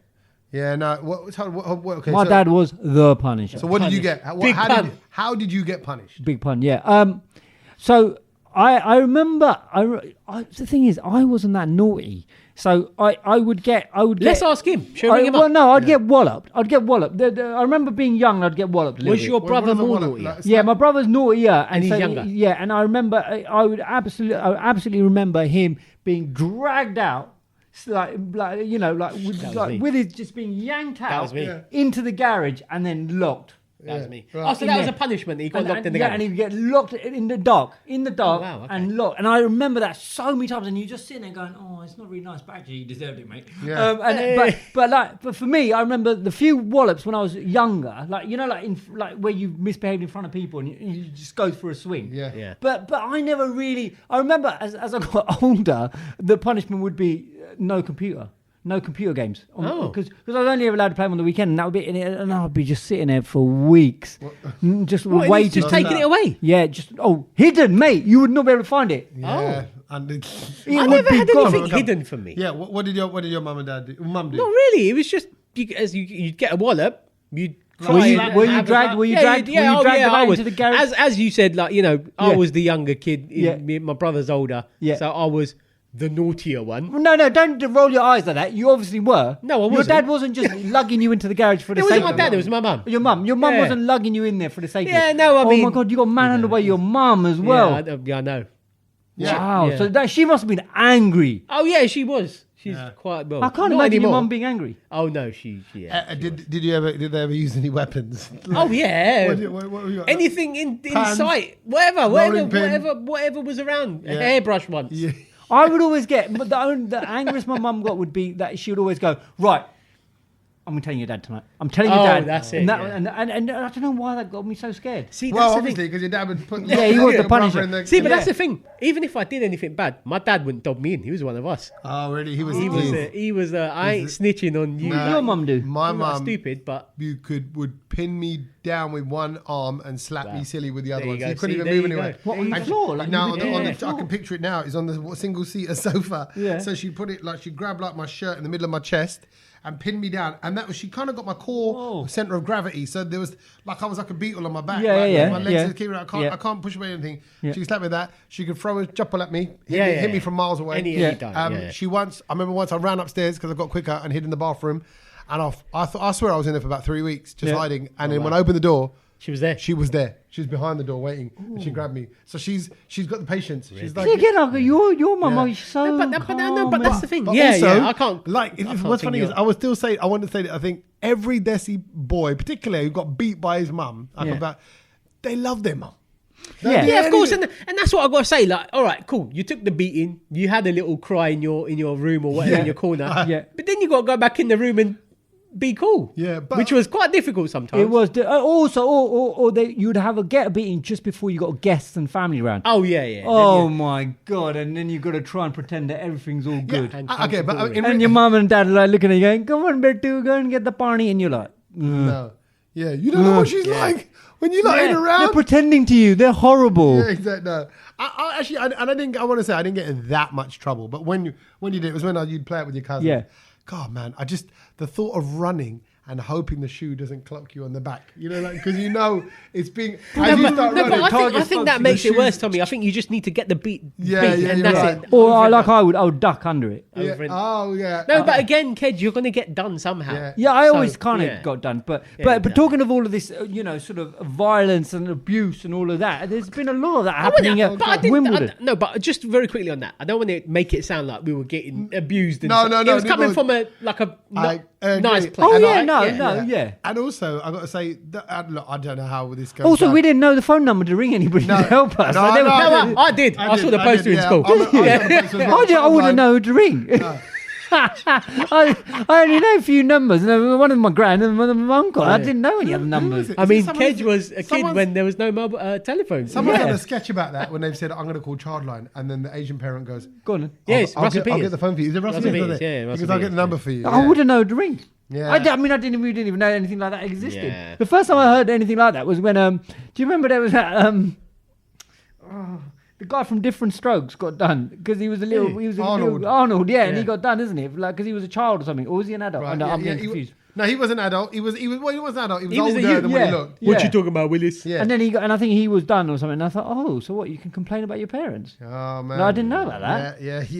S1: Yeah. No. Okay.
S2: My dad was the punisher.
S1: So what did you
S3: Punished.
S1: get?
S3: Big pun.
S1: How did you get punished?
S2: Big pun, yeah. So I remember. The thing is, I wasn't that naughty. So I would get.
S3: Let's ask him. Shall we ring him
S2: well,
S3: up?
S2: no, I'd get walloped. I remember being young. And I'd get walloped. A little
S3: Was
S2: bit.
S3: your
S1: What
S3: brother
S1: was the
S3: more
S1: one-
S3: naughty?
S1: like, it's
S2: Yeah,
S1: like-
S2: my brother's naughtier,
S3: And he's
S2: so,
S3: younger.
S2: Yeah, and I remember, I absolutely remember him being dragged out,
S3: me.
S2: with his just being yanked out
S3: was me. Yeah.
S2: into the garage and then locked.
S3: That was me.
S1: Right.
S3: Oh, so
S2: In
S3: that was
S2: there.
S3: a punishment that he got
S2: And-
S3: locked in the
S2: yeah,
S3: garage.
S2: and he'd get locked in the dark,
S3: wow, okay.
S2: and locked. And I remember that so many times, and you just sitting there going, "Oh, it's not really nice, but actually, you deserved it, mate."
S1: Yeah.
S2: But for me, I remember the few wallops when I was younger, like where you misbehaved in front of people and you just go for a swing.
S1: Yeah.
S3: Yeah.
S2: But I never really. I remember as I got older, the punishment would be no computer. No computer games. Because I was only ever allowed to play them on the weekend, and that would be, and I'd be just sitting there for weeks, just
S3: What, and he's
S2: waiting.
S3: just taking it away.
S2: Yeah, hidden, mate. You would not be able to find it.
S1: Yeah. And
S2: It
S3: I
S2: would
S3: never
S2: be
S3: had
S2: gone.
S3: anything hidden from me.
S1: yeah. What did your mum and dad do? Mum do.
S3: Not really. It was just you'd get a wallop. You'd
S2: Were you
S3: try and
S2: were you
S3: have a-
S2: dragged? Were you
S3: Yeah,
S2: dragged?
S3: yeah,
S2: Were you
S3: oh,
S2: dragged
S3: yeah, I
S2: about
S3: was.
S2: into the garage?
S3: As you said, I
S2: Yeah.
S3: was the younger kid.
S2: Yeah.
S3: My brother's older.
S2: Yeah.
S3: So I was the naughtier one.
S2: No, don't roll your eyes like that. You obviously were.
S3: No, I
S2: Your
S3: wasn't.
S2: dad wasn't just lugging you into the garage for the
S3: It
S2: sake
S3: wasn't my
S2: of
S3: dad.
S2: it.
S3: It was my mum.
S2: Your mum. Your mum
S3: Yeah.
S2: wasn't lugging you in there for the sake of
S3: Yeah,
S2: it.
S3: no, I
S2: oh
S3: mean-
S2: my God, you got manhandled by your mum as well.
S3: Yeah, I know.
S2: Wow.
S3: Yeah.
S2: So she must have been angry.
S3: Oh yeah, she was. She's quite well.
S2: I can't
S3: not
S2: imagine
S3: anymore.
S2: your mum being angry.
S3: Oh no, she. Yeah.
S1: Did they ever use any weapons?
S3: Oh yeah.
S1: What have you got?
S3: Anything in
S1: Pans,
S3: sight, whatever
S1: rolling pin.
S3: whatever was around.
S1: Yeah.
S3: A hairbrush once.
S1: Yeah.
S2: I would always get, but the angriest my mum got would be that she would always go, right, I'm telling your dad tonight. I'm telling your
S3: Oh,
S2: dad.
S3: that's it,
S2: And,
S3: yeah.
S2: and I don't know why that got me so scared.
S3: See,
S1: Well,
S3: that's the
S1: obviously,
S3: thing.
S1: because your dad would put.
S2: Yeah, he was the
S1: your brother
S2: punisher.
S1: in the-
S3: See, but
S2: Yeah.
S3: that's the thing. Even if I did anything bad, my dad wouldn't dob me in. He was one of us.
S1: Oh, really? He was.
S3: He was. I ain't snitching on you.
S2: What did your mum do?
S1: My
S3: I'm not
S1: mum.
S3: stupid, but
S1: You would pin me down with one arm and slap me silly with the other
S3: There
S1: one.
S3: you
S1: So you
S3: go.
S1: couldn't
S3: See,
S1: even
S3: there
S1: move
S3: you
S1: anywhere.
S3: go.
S2: What, on the
S1: And
S2: floor? Like
S1: now
S2: you did
S1: on
S2: it?
S1: the, I can picture it now. It's on the single seater sofa.
S2: Yeah.
S1: So she put it like she grabbed like my shirt in the middle of my chest and pinned me down, and that was she kind of got my core center of gravity. So there was like I was like a beetle on my back.
S2: Yeah,
S1: like,
S2: yeah,
S1: My legs
S2: yeah.
S1: are keeping. I can't push away anything.
S2: Yeah.
S1: She slapped me with that. She could throw a chopper at me, hit me from miles away.
S3: Any
S2: Yeah.
S3: time.
S1: I remember once I ran upstairs because I got quicker and hid in the bathroom. And I swear I was in there for about 3 weeks, just hiding. And then when I opened the door,
S3: she was there.
S1: She was there. She was behind the door waiting. And she grabbed me. So she's got the patience. Really? She's like,
S2: your mum is so
S3: but that's the thing.
S1: But
S3: Yeah,
S1: also,
S3: yeah. I can't.
S1: Like, what's funny is I want to say that I think every Desi boy, particularly who got beat by his mum, they love their mum.
S3: Yeah, of course, and that's what I got to say. Like, all right, cool. You took the beating. You had a little cry in your room or whatever in your corner. But then you got to go back in the room and be cool.
S1: Yeah, but
S3: which was quite difficult sometimes.
S2: It was also, or you'd get a beating just before you got guests and family around.
S3: Oh yeah.
S2: Oh my God! And then you got to try and pretend that everything's all good.
S1: Okay, but
S2: and your mum and dad are like looking at you, going, "Come on, Bettu, go and get the party," and you're like,
S1: "No, yeah, you don't know what she's like when you're not in around."
S2: They're pretending to you. They're horrible.
S1: Yeah, exactly. No. I actually, I want to say I didn't get in that much trouble, but when you did, it was when you'd play it with your cousin.
S2: Yeah.
S1: God, man, the thought of running and hoping the shoe doesn't clock you on the back, because it's being.
S3: I think that makes it worse, Tommy. I think you just need to get the beat. And that's
S1: right.
S3: it.
S2: Or I would duck under it.
S1: Yeah. Oh yeah.
S3: No, but again, Ked, you're going to get done somehow.
S2: Yeah, I always kind of got done. But talking of all of this, sort of violence and abuse and all of that, there's been a lot of that happening at Wimbledon.
S3: But just very quickly on that, I don't want to make it sound like we were getting abused.
S1: No.
S3: It was coming from a nice place.
S2: Oh yeah, yeah.
S1: And also, I've got to say, look, I don't know how this goes.
S2: Also, we didn't know the phone number to ring anybody to help us.
S3: I did. I saw the poster in school.
S2: I wouldn't know who to ring. I only know a few numbers. One of my grand and one of my uncle. I didn't know any other numbers.
S3: I mean, Kedge was a kid when there was no mobile telephone.
S1: Someone's done a sketch about that when they've said, "I'm going to call Childline," and then the Asian parent goes,
S2: "Go on."
S3: Yes,
S1: I'll get the phone for you. Is it Russell Peters?
S3: Yeah,
S1: because I'll get the number for you.
S2: I wouldn't know who to ring.
S1: Yeah.
S2: I didn't even know anything like that existed. Yeah. The first time I heard anything like that was when do you remember there was that the guy from Different Strokes got done because he was Arnold, and he got done, isn't it? Like because he was a child or something, or was he an adult?
S1: Right,
S2: I'm getting confused.
S1: No, he was an adult. He was an adult. He was older than what he looked.
S3: What you talking about, Willis?
S1: Yeah.
S2: And then I think he was done or something. And I thought, oh, so what? You can complain about your parents?
S1: Oh man,
S2: no, I didn't know about that.
S1: That's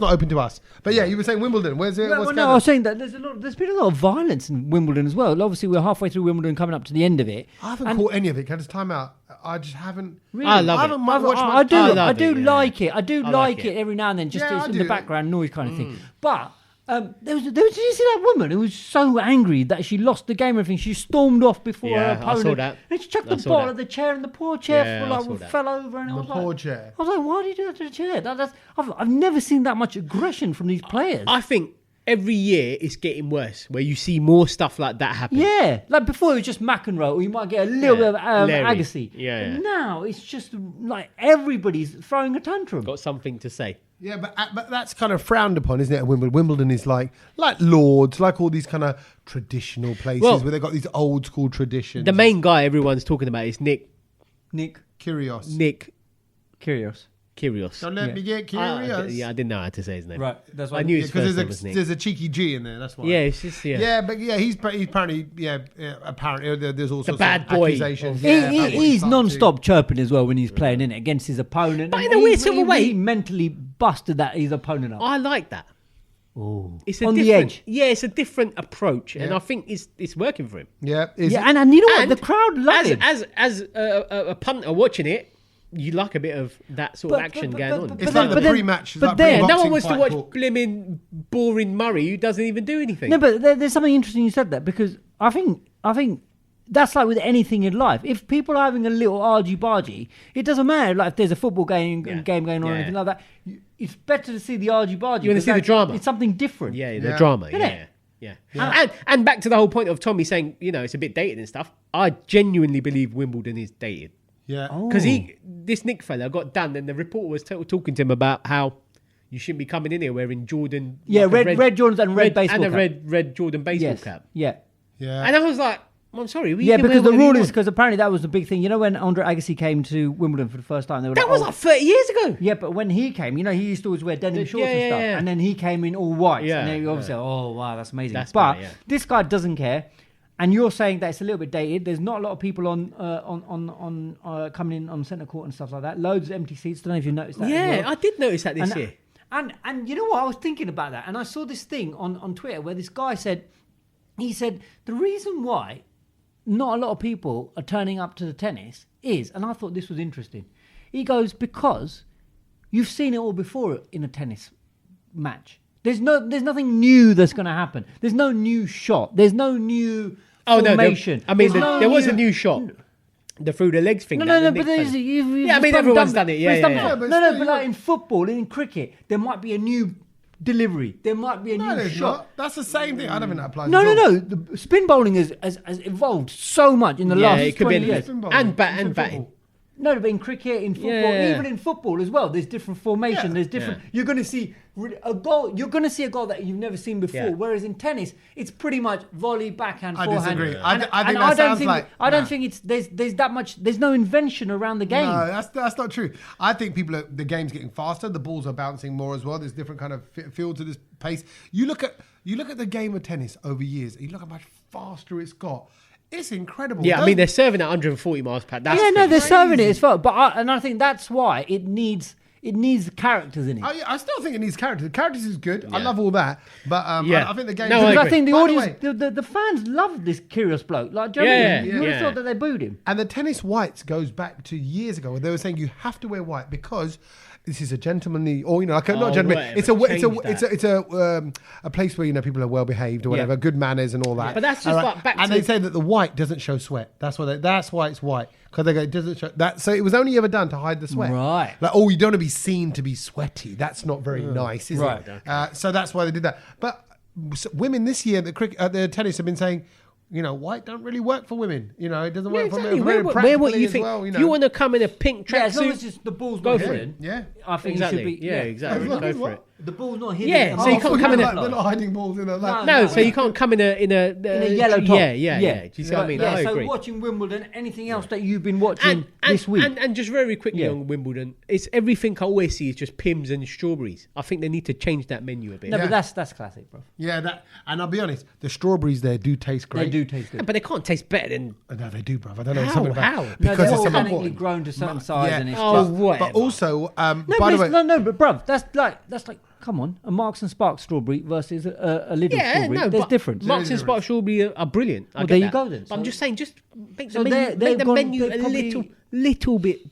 S1: not open to us. But yeah, you were saying Wimbledon. Where's it?
S2: I was saying that there's been a lot of violence in Wimbledon as well. Obviously, we're halfway through Wimbledon, coming up to the end of it.
S1: I haven't caught any of it. Can I just time out? I just haven't.
S2: Really?
S3: I love it.
S2: I do like it. I do like it every now and then, just in the background noise kind of thing. But. Did you see that woman who was so angry that she lost the game and everything? She stormed off before her opponent.
S3: I saw that.
S2: And she chucked the bottle at the chair, and the poor chair fell over. And
S1: the poor chair.
S2: I was like, why did you do that to the chair? I've never seen that much aggression from these players.
S3: I think every year it's getting worse, where you see more stuff like that happen.
S2: Yeah, like before it was just McEnroe, or you might get a little bit of Agassi.
S3: Yeah.
S2: But now it's just like everybody's throwing a tantrum.
S3: Got something to say.
S1: Yeah, but that's kind of frowned upon, isn't it? At Wimbledon, Wimbledon is like Lords, like all these kind of traditional places where they've got these old school traditions.
S3: The main guy everyone's talking about is Nick
S1: Kyrgios.
S3: Kyrgios.
S1: Don't let me get Kyrgios.
S3: I didn't know how to say his name.
S2: Right, that's why
S3: I knew his first name
S1: because
S3: was Nick.
S1: there's a cheeky G in there. That's why.
S3: Yeah, it's just
S1: he's apparently there's also
S3: the bad boy.
S1: Accusations.
S2: He's non-stop chirping as well when he's playing in it against his opponent.
S3: But in a weird sort of way,
S2: he mentally busted his opponent up.
S3: I like that.
S2: Oh,
S3: it's
S2: on the edge.
S3: Yeah, it's a different approach, and I think it's working for him.
S1: Yeah,
S2: and you know what? The crowd loves it.
S3: As a punter watching it. You like a bit of that sort of action going on.
S1: It's like the pre-match.
S3: But then no one wants to watch blimmin' boring Murray who doesn't even do anything.
S2: No, but there's something interesting you said that, because I think that's like with anything in life. If people are having a little argy-bargy, it doesn't matter. Like if there's a football game going on or anything like that, it's better to see the argy-bargy.
S3: You want to see the drama.
S2: It's something different.
S3: Yeah, the drama. Yeah. And back to the whole point of Tommy saying, it's a bit dated and stuff. I genuinely believe Wimbledon is dated.
S1: Yeah,
S3: because this Nick fella got done, and the reporter was talking to him about how you shouldn't be coming in here wearing Jordan.
S2: Yeah, red Jordans and red baseball
S3: and
S2: cap.
S3: a red Jordan baseball cap.
S2: Yeah.
S3: And I was like, I'm sorry.
S2: Because the rule is because apparently that was the big thing. You know, when Andre Agassi came to Wimbledon for the first time,
S3: that was like 30 years ago.
S2: Yeah, but when he came, he used to always wear denim shorts and stuff, and then he came in all white, and then you obviously, oh wow, that's amazing. But this guy doesn't care. And you're saying that it's a little bit dated. There's not a lot of people on coming in on centre court and stuff like that. Loads of empty seats. Don't know if you noticed that.
S3: Yeah, I did notice that this year.
S2: And you know what? I was thinking about that, and I saw this thing on Twitter where this guy said, the reason why not a lot of people are turning up to the tennis is, and I thought this was interesting. He goes, because you've seen it all before in a tennis match. There's nothing new that's going to happen. There's no new shot. There's no new formation.
S3: There was a new shot. The through the legs thing.
S2: No, but there's...
S3: everyone's done it. Yeah.
S2: But like in football, in cricket, there might be a new delivery. There might be a new shot.
S1: Not. That's the same thing. I don't think that applies.
S2: No. The spin bowling has evolved so much in the last 20 years.
S3: And batting.
S2: No, but in cricket, in football, even in football as well, there's different formation. Yeah. There's different. Yeah. You're going to see a goal. You're going to see a goal that you've never seen before. Yeah. Whereas in tennis, it's pretty much volley, backhand, forehand.
S1: I disagree.
S2: I don't think it's there's that much. There's no invention around the game.
S1: No, that's not true. I think the game's getting faster. The balls are bouncing more as well. There's different kind of feel to this pace. You look at the game of tennis over years. You look at how much faster it's got. It's incredible.
S3: Yeah, they're serving at 140 miles per hour.
S2: They're serving it as well. But I think that's why it needs characters in it.
S1: I still think it needs characters. The characters is good. Yeah. I love all that. But I think the game...
S2: No, I think the audience, the fans loved this curious bloke. Like, you would have thought that they booed him.
S1: And the tennis whites goes back to years ago where they were saying you have to wear white because... This is a gentlemanly, or not gentlemanly.
S3: Right,
S1: it's a place where people are well behaved or whatever, good manners and all that.
S3: Yeah, but that's just like back.
S1: And they say that the white doesn't show sweat. That's why it's white because they go it doesn't show that. So it was only ever done to hide the sweat.
S2: Right.
S1: Like you don't want to be seen to be sweaty. That's not very nice, is it? Okay. So that's why they did that. But women this year at the tennis have been saying. White don't really work for women. It doesn't work for men.
S3: Where what you think? If you want to come in a pink tracksuit,
S2: as long as just the ball's
S3: go
S2: not
S3: for
S2: hidden.
S3: Yeah,
S2: I think
S3: exactly.
S2: It should be.
S3: Exactly. Go for it.
S2: The ball's not hidden.
S3: Yeah, so you can't come in a...
S1: They're not hiding balls in a...
S3: No, so you can't come in a
S2: yellow top.
S3: Yeah. Do you see what I mean?
S2: Yeah,
S3: I
S2: so
S3: agree.
S2: watching Wimbledon, anything else that you've been watching this week?
S3: And just very quickly on Wimbledon, it's everything I always see is just Pimm's and strawberries. I think they need to change that menu a bit.
S2: No, but that's classic, bro.
S1: Yeah, and I'll be honest, the strawberries there do taste great.
S2: They do taste good.
S3: Yeah, but they can't taste better than...
S1: No, they do, bro. I don't know
S3: how,
S1: something about...
S3: How?
S2: Because they're organically grown to certain size and it's just...
S1: But also, by the way...
S2: No, but bruv, that's like... Come on, a Marks and Sparks strawberry versus a Lidl strawberry. There's difference.
S3: Marks and Sparks strawberry are brilliant.
S2: Well, there you go then.
S3: But I'm just saying, just make the menu a little bit.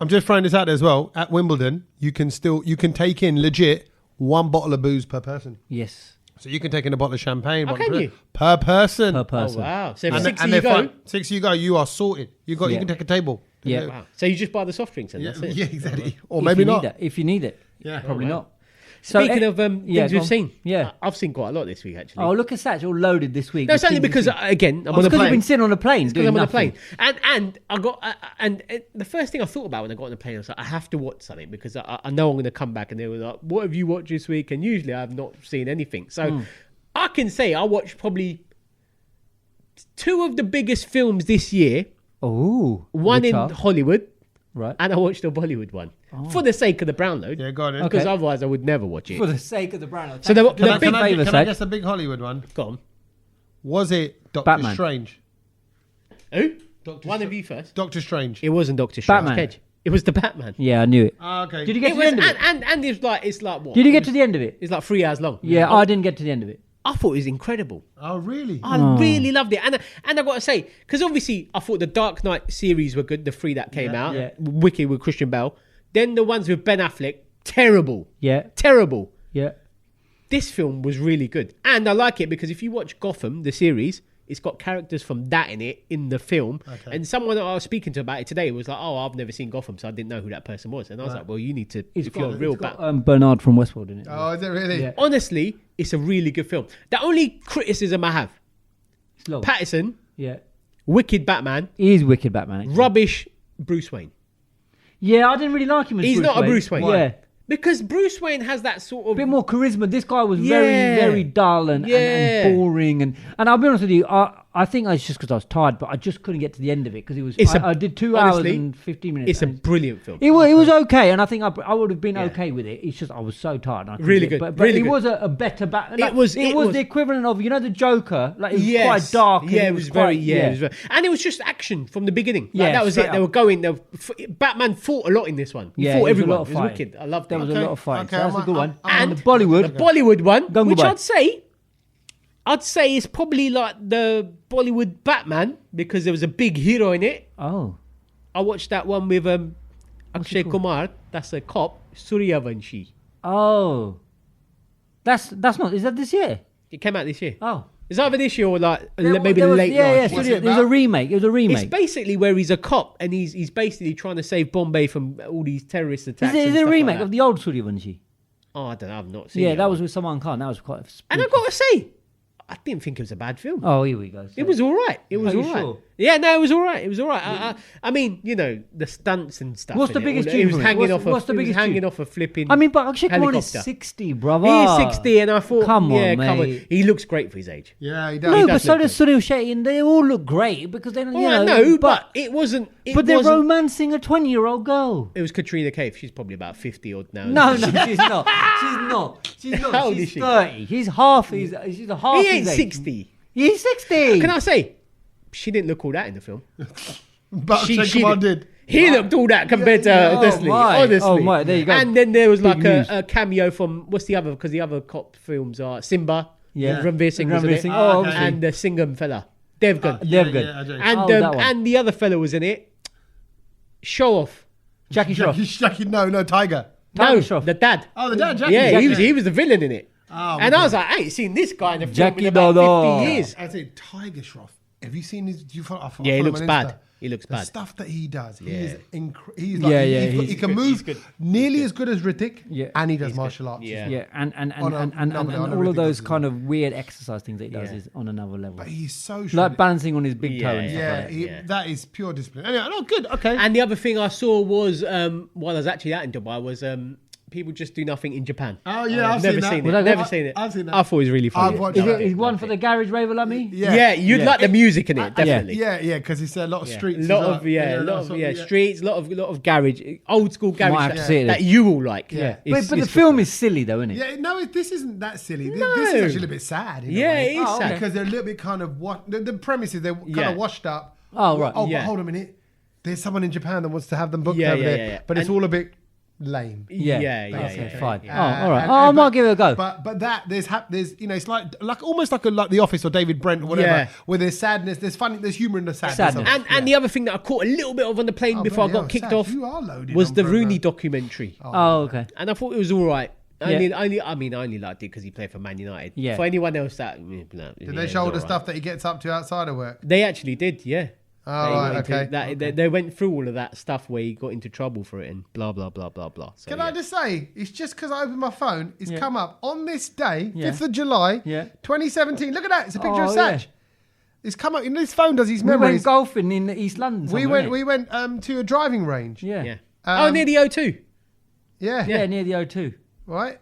S1: I'm just throwing this out there as well. At Wimbledon, you can take in legit 1 bottle of booze per person.
S2: Yes.
S1: So you can take in a bottle of champagne.
S3: Can you?
S1: Per person.
S2: Per person.
S3: Oh, wow. So if 6
S1: you go. 6 you go, you are sorted. You can take a table.
S2: Yeah.
S3: Wow. So you just buy the soft drinks and that's it.
S1: Yeah, exactly. Or maybe not.
S2: If you need it.
S1: Yeah.
S2: Probably not.
S3: Speaking of things we've seen,
S2: yeah,
S3: I've seen quite a lot this week actually.
S2: Oh, look at Sach, all loaded this week.
S3: No, it's only because again I'm on a plane.
S2: You've been sitting on a plane. Because I'm on a plane,
S3: and I got and the first thing I thought about when I got on the plane, I was like, I have to watch something because I know I'm going to come back, and they were like, "What have you watched this week?" And usually I have not seen anything, so I can say I watched probably 2 of the biggest films this year.
S2: Oh,
S3: one in Hollywood.
S2: Right.
S3: And I watched the Bollywood one for the sake of the Brownload.
S1: Yeah, go on.
S3: Because otherwise I would never watch it.
S2: For the sake of the Brownload.
S3: So
S1: can I guess the big Hollywood one?
S3: Go on.
S1: Was it Doctor
S2: Batman.
S1: Strange?
S3: Who? One of you first.
S1: Doctor Strange.
S3: It wasn't Doctor Strange.
S2: Batman.
S3: It was the Batman.
S2: Yeah, I knew it.
S1: Okay.
S2: Did you get to the end of it?
S3: And it's like what?
S2: Did you get to the end of it?
S3: It's like 3 hours long.
S2: Yeah, I didn't get to the end of it.
S3: I thought it was incredible.
S1: Oh, really?
S3: I really loved it. And I got to say, because obviously I thought the Dark Knight series were good, the 3 that came out.
S2: Yeah.
S3: Wicked with Christian Bale. Then the ones with Ben Affleck, terrible.
S2: Yeah.
S3: Terrible.
S2: Yeah.
S3: This film was really good. And I like it because if you watch Gotham, the series, it's got characters from that in it, in the film. Okay. And someone that I was speaking to about it today was like, oh, I've never seen Gotham, so I didn't know who that person was. And I was like, well, you need to, if you're a real Batman.
S2: Bernard from Westworld in it.
S1: Oh, is it really?
S3: Yeah. Honestly, it's a really good film. The only criticism I have, Pattinson, wicked Batman.
S2: He is wicked Batman. Actually.
S3: Rubbish Bruce Wayne.
S2: Yeah, I didn't really like him as
S3: Bruce Wayne. He's not a Bruce Wayne.
S2: Yeah.
S3: Because Bruce Wayne has that sort of...
S2: bit more charisma. This guy was very, very dull and boring. And I'll be honest with you, I think it's just because I was tired, but I just couldn't get to the end of it because it was. I did 2
S3: honestly,
S2: hours and 15 minutes.
S3: It's a brilliant film.
S2: It was okay, and I think I would have been okay with it. It's just I was so tired. And I couldn't
S3: Really
S2: get-
S3: good,
S2: but
S3: really
S2: it
S3: good.
S2: was a better Batman. Like,
S3: It was
S2: the equivalent of the Joker. Like it was quite dark.
S3: Yeah,
S2: and
S3: it was
S2: quite,
S3: and it was just action from the beginning. Like,
S2: Yeah,
S3: that was
S2: straight
S3: it. They
S2: up.
S3: were going. Batman fought a lot in this one. He
S2: Yeah,
S3: fought
S2: it was a
S3: everyone.
S2: lot of
S3: It was
S2: fighting.
S3: wicked. I loved
S2: There
S3: it.
S2: was a lot of fighting.
S1: Okay,
S2: So that's a good one.
S3: And
S2: the Bollywood.
S3: The Bollywood one,
S2: Go on,
S3: which
S2: goodbye.
S3: I'd say is probably like the Bollywood Batman because there was a big hero in it.
S2: Oh,
S3: I watched that one with Akshay Kumar. That's a cop, Suryavanshi.
S2: oh, that's not. Is that this year?
S3: It came out this year.
S2: Oh,
S3: It's either this year or like maybe
S2: There was-
S3: late.
S2: Yeah,
S3: last
S2: yeah.
S3: year.
S1: it
S2: It was a
S1: about?
S2: remake. It was a remake.
S3: It's basically where he's a cop and he's basically trying to save Bombay from all these terrorist attacks.
S2: Is
S3: and
S2: it a
S3: stuff
S2: remake
S3: like
S2: of
S3: that.
S2: the old Suryavanshi?
S3: Oh, I don't know. I've not seen.
S2: Yeah,
S3: it.
S2: that was with Salman Khan. That was quite.
S3: And I've got to say, I didn't think it was a bad film.
S2: Oh, here we go.
S3: It was all right. It was
S2: Are
S3: all
S2: you
S3: right.
S2: sure?
S3: Yeah, no, it was all right. It was all right. I mean, the stunts and stuff.
S2: What's the
S3: in it,
S2: biggest
S3: all
S2: tune
S3: He was
S2: from it?
S3: hanging
S2: What's-
S3: off.
S2: what's the
S3: He was
S2: biggest
S3: hanging
S2: tune?
S3: off a flipping.
S2: I mean, but Akshay Kumar is
S3: helicopter.
S2: 60, brother.
S3: He is 60, and I thought,
S2: Come on,
S3: yeah, come on.
S2: mate.
S3: He looks great for his age.
S1: Yeah, he does.
S2: No,
S3: does
S2: but so
S3: look
S2: does Sunil Shetty, and they all look great because they don't.
S3: Well, I know, but it wasn't.
S2: but they're romancing a 20-year-old girl.
S3: It was Katrina Kaif. She's probably about 50 odd now.
S2: No, she's not. She's not. She's not.
S3: How old
S2: She's
S3: is she?
S2: 30. She's half. She's a half.
S3: He ain't
S2: his age.
S3: 60.
S2: He's 60.
S3: Can I say? She didn't look all that in the film.
S1: But
S3: She-
S1: Akshay Kumar did.
S3: He looked all that compared to
S1: Yeah,
S3: her, honestly.
S2: my.
S3: Honestly.
S2: Oh, my, there you go.
S3: And then there was
S2: Big
S3: like
S2: news.
S3: a cameo from, what's the other? Because the other cop films are Simba.
S2: Yeah.
S3: Ranveer Singh was in
S2: Ranveer
S3: it.
S2: Singh.
S1: Oh, okay.
S2: obviously.
S3: And the Singham fella. Devgan.
S2: Devgan.
S1: Yeah, I do.
S3: and,
S2: that one.
S3: and the other fella was in it. Show off.
S2: Jackie Shroff.
S1: Jackie, no, Tiger.
S3: No,
S2: Tiger Shroff.
S3: the dad.
S1: Oh, the dad, Jackie.
S3: Yeah,
S1: Jackie.
S3: he was the villain in it.
S1: Oh,
S3: and I
S1: okay.
S3: was like, I ain't seen this guy in a film
S2: Jackie
S3: in about
S2: Dada.
S3: 50 years.
S1: I say Tiger Shroff. Have you seen his? Do you follow? I
S3: Yeah, he
S1: follow
S3: looks
S1: him on
S3: bad.
S1: Insta.
S3: He looks
S1: The
S3: bad.
S1: stuff that he does.
S3: Yeah.
S1: He's he's like,
S2: Yeah, yeah,
S1: he can
S3: good,
S1: move
S3: he's good.
S1: nearly as good as Hrithik.
S2: Yeah.
S1: And he does martial arts.
S3: Yeah.
S2: Yeah, and
S1: On a
S2: all of those
S1: ridiculous
S2: kind of weird exercise things that he does
S3: Yeah.
S2: is on another level.
S1: But he's so
S2: Like balancing on his big toe
S3: Yeah,
S2: and stuff
S1: yeah,
S2: like that.
S3: Yeah.
S1: that is pure discipline. Anyway, oh, good. Okay.
S3: And the other thing I saw was, while I was actually out in Dubai, was people just do nothing in Japan.
S1: Oh, yeah, I've
S3: never
S1: seen that.
S3: seen
S1: Was
S3: it.
S1: that
S3: Never
S1: good?
S3: seen it.
S1: I've seen that.
S3: I thought it was really funny.
S1: I've watched
S2: Is
S1: that.
S2: it one for the garage raver like me?
S3: Yeah, you'd
S2: Yeah.
S3: like the music in it, definitely.
S1: Yeah, because it's a lot of streets.
S3: A lot
S1: as
S3: of
S1: well.
S3: yeah, a lot of streets, a lot of garage, old school garage
S2: Might have to see it
S3: that
S2: then.
S3: you will like.
S1: Yeah.
S3: It's-
S2: But the
S3: it's-
S2: film is silly though, isn't it?
S1: Yeah, no, this isn't that silly. This
S3: No.
S1: is actually a little bit sad. In a
S3: Yeah,
S1: way.
S3: it is
S2: Oh,
S3: sad.
S2: okay.
S1: Because they're a little bit kind of what the premise is they're kind
S3: Yeah.
S1: of washed up.
S2: Oh, right.
S1: Oh,
S3: Yeah.
S1: but hold a minute. There's someone in Japan that wants to have them booked
S3: Yeah,
S1: over
S3: yeah,
S1: there,
S3: yeah, yeah.
S1: but it's
S3: And-
S1: all a bit lame.
S3: Yeah,
S2: Okay, fine.
S3: yeah.
S2: Oh, all right.
S1: And-
S2: Oh, I
S1: and-
S2: might
S1: but-
S2: give it a go.
S1: But that there's it's like almost like The Office or David Brent or whatever,
S3: Yeah.
S1: where there's sadness, there's funny, there's humour in the sadness.
S2: Sadness.
S3: And the other thing that I caught a little bit of on the plane
S1: Oh,
S3: before I
S1: bloody
S3: got kicked
S1: hell,
S3: off
S1: Sach, you are loaded
S3: was
S1: on
S3: the
S1: programme.
S3: Rooney documentary.
S2: Oh, okay.
S3: And I thought it was all right. I
S2: Yeah.
S3: only liked it because he played for Man United.
S2: Yeah.
S3: For anyone else that
S1: Did they show all the stuff that he gets up to outside of work?
S3: They actually did, yeah.
S1: Oh,
S3: They
S1: right,
S3: went
S1: okay.
S3: into that- They went through all of that stuff where he got into trouble for it and blah blah blah blah blah. So,
S1: Can I just say, it's just because I opened my phone, it's
S2: Yeah.
S1: come up on this day,
S2: Yeah.
S1: 5th of July,
S2: Yeah.
S1: 2017. Look at that. It's a picture of
S2: Oh,
S1: Sach.
S2: yeah.
S1: It's come up. This phone does his
S2: We went
S1: memories.
S2: golfing in East London.
S1: We
S2: somewhere,
S1: went
S2: innit?
S1: to a driving range.
S2: Yeah.
S3: yeah.
S1: Um,
S3: near the O2.
S1: Yeah.
S2: Yeah, near the O2.
S1: Right.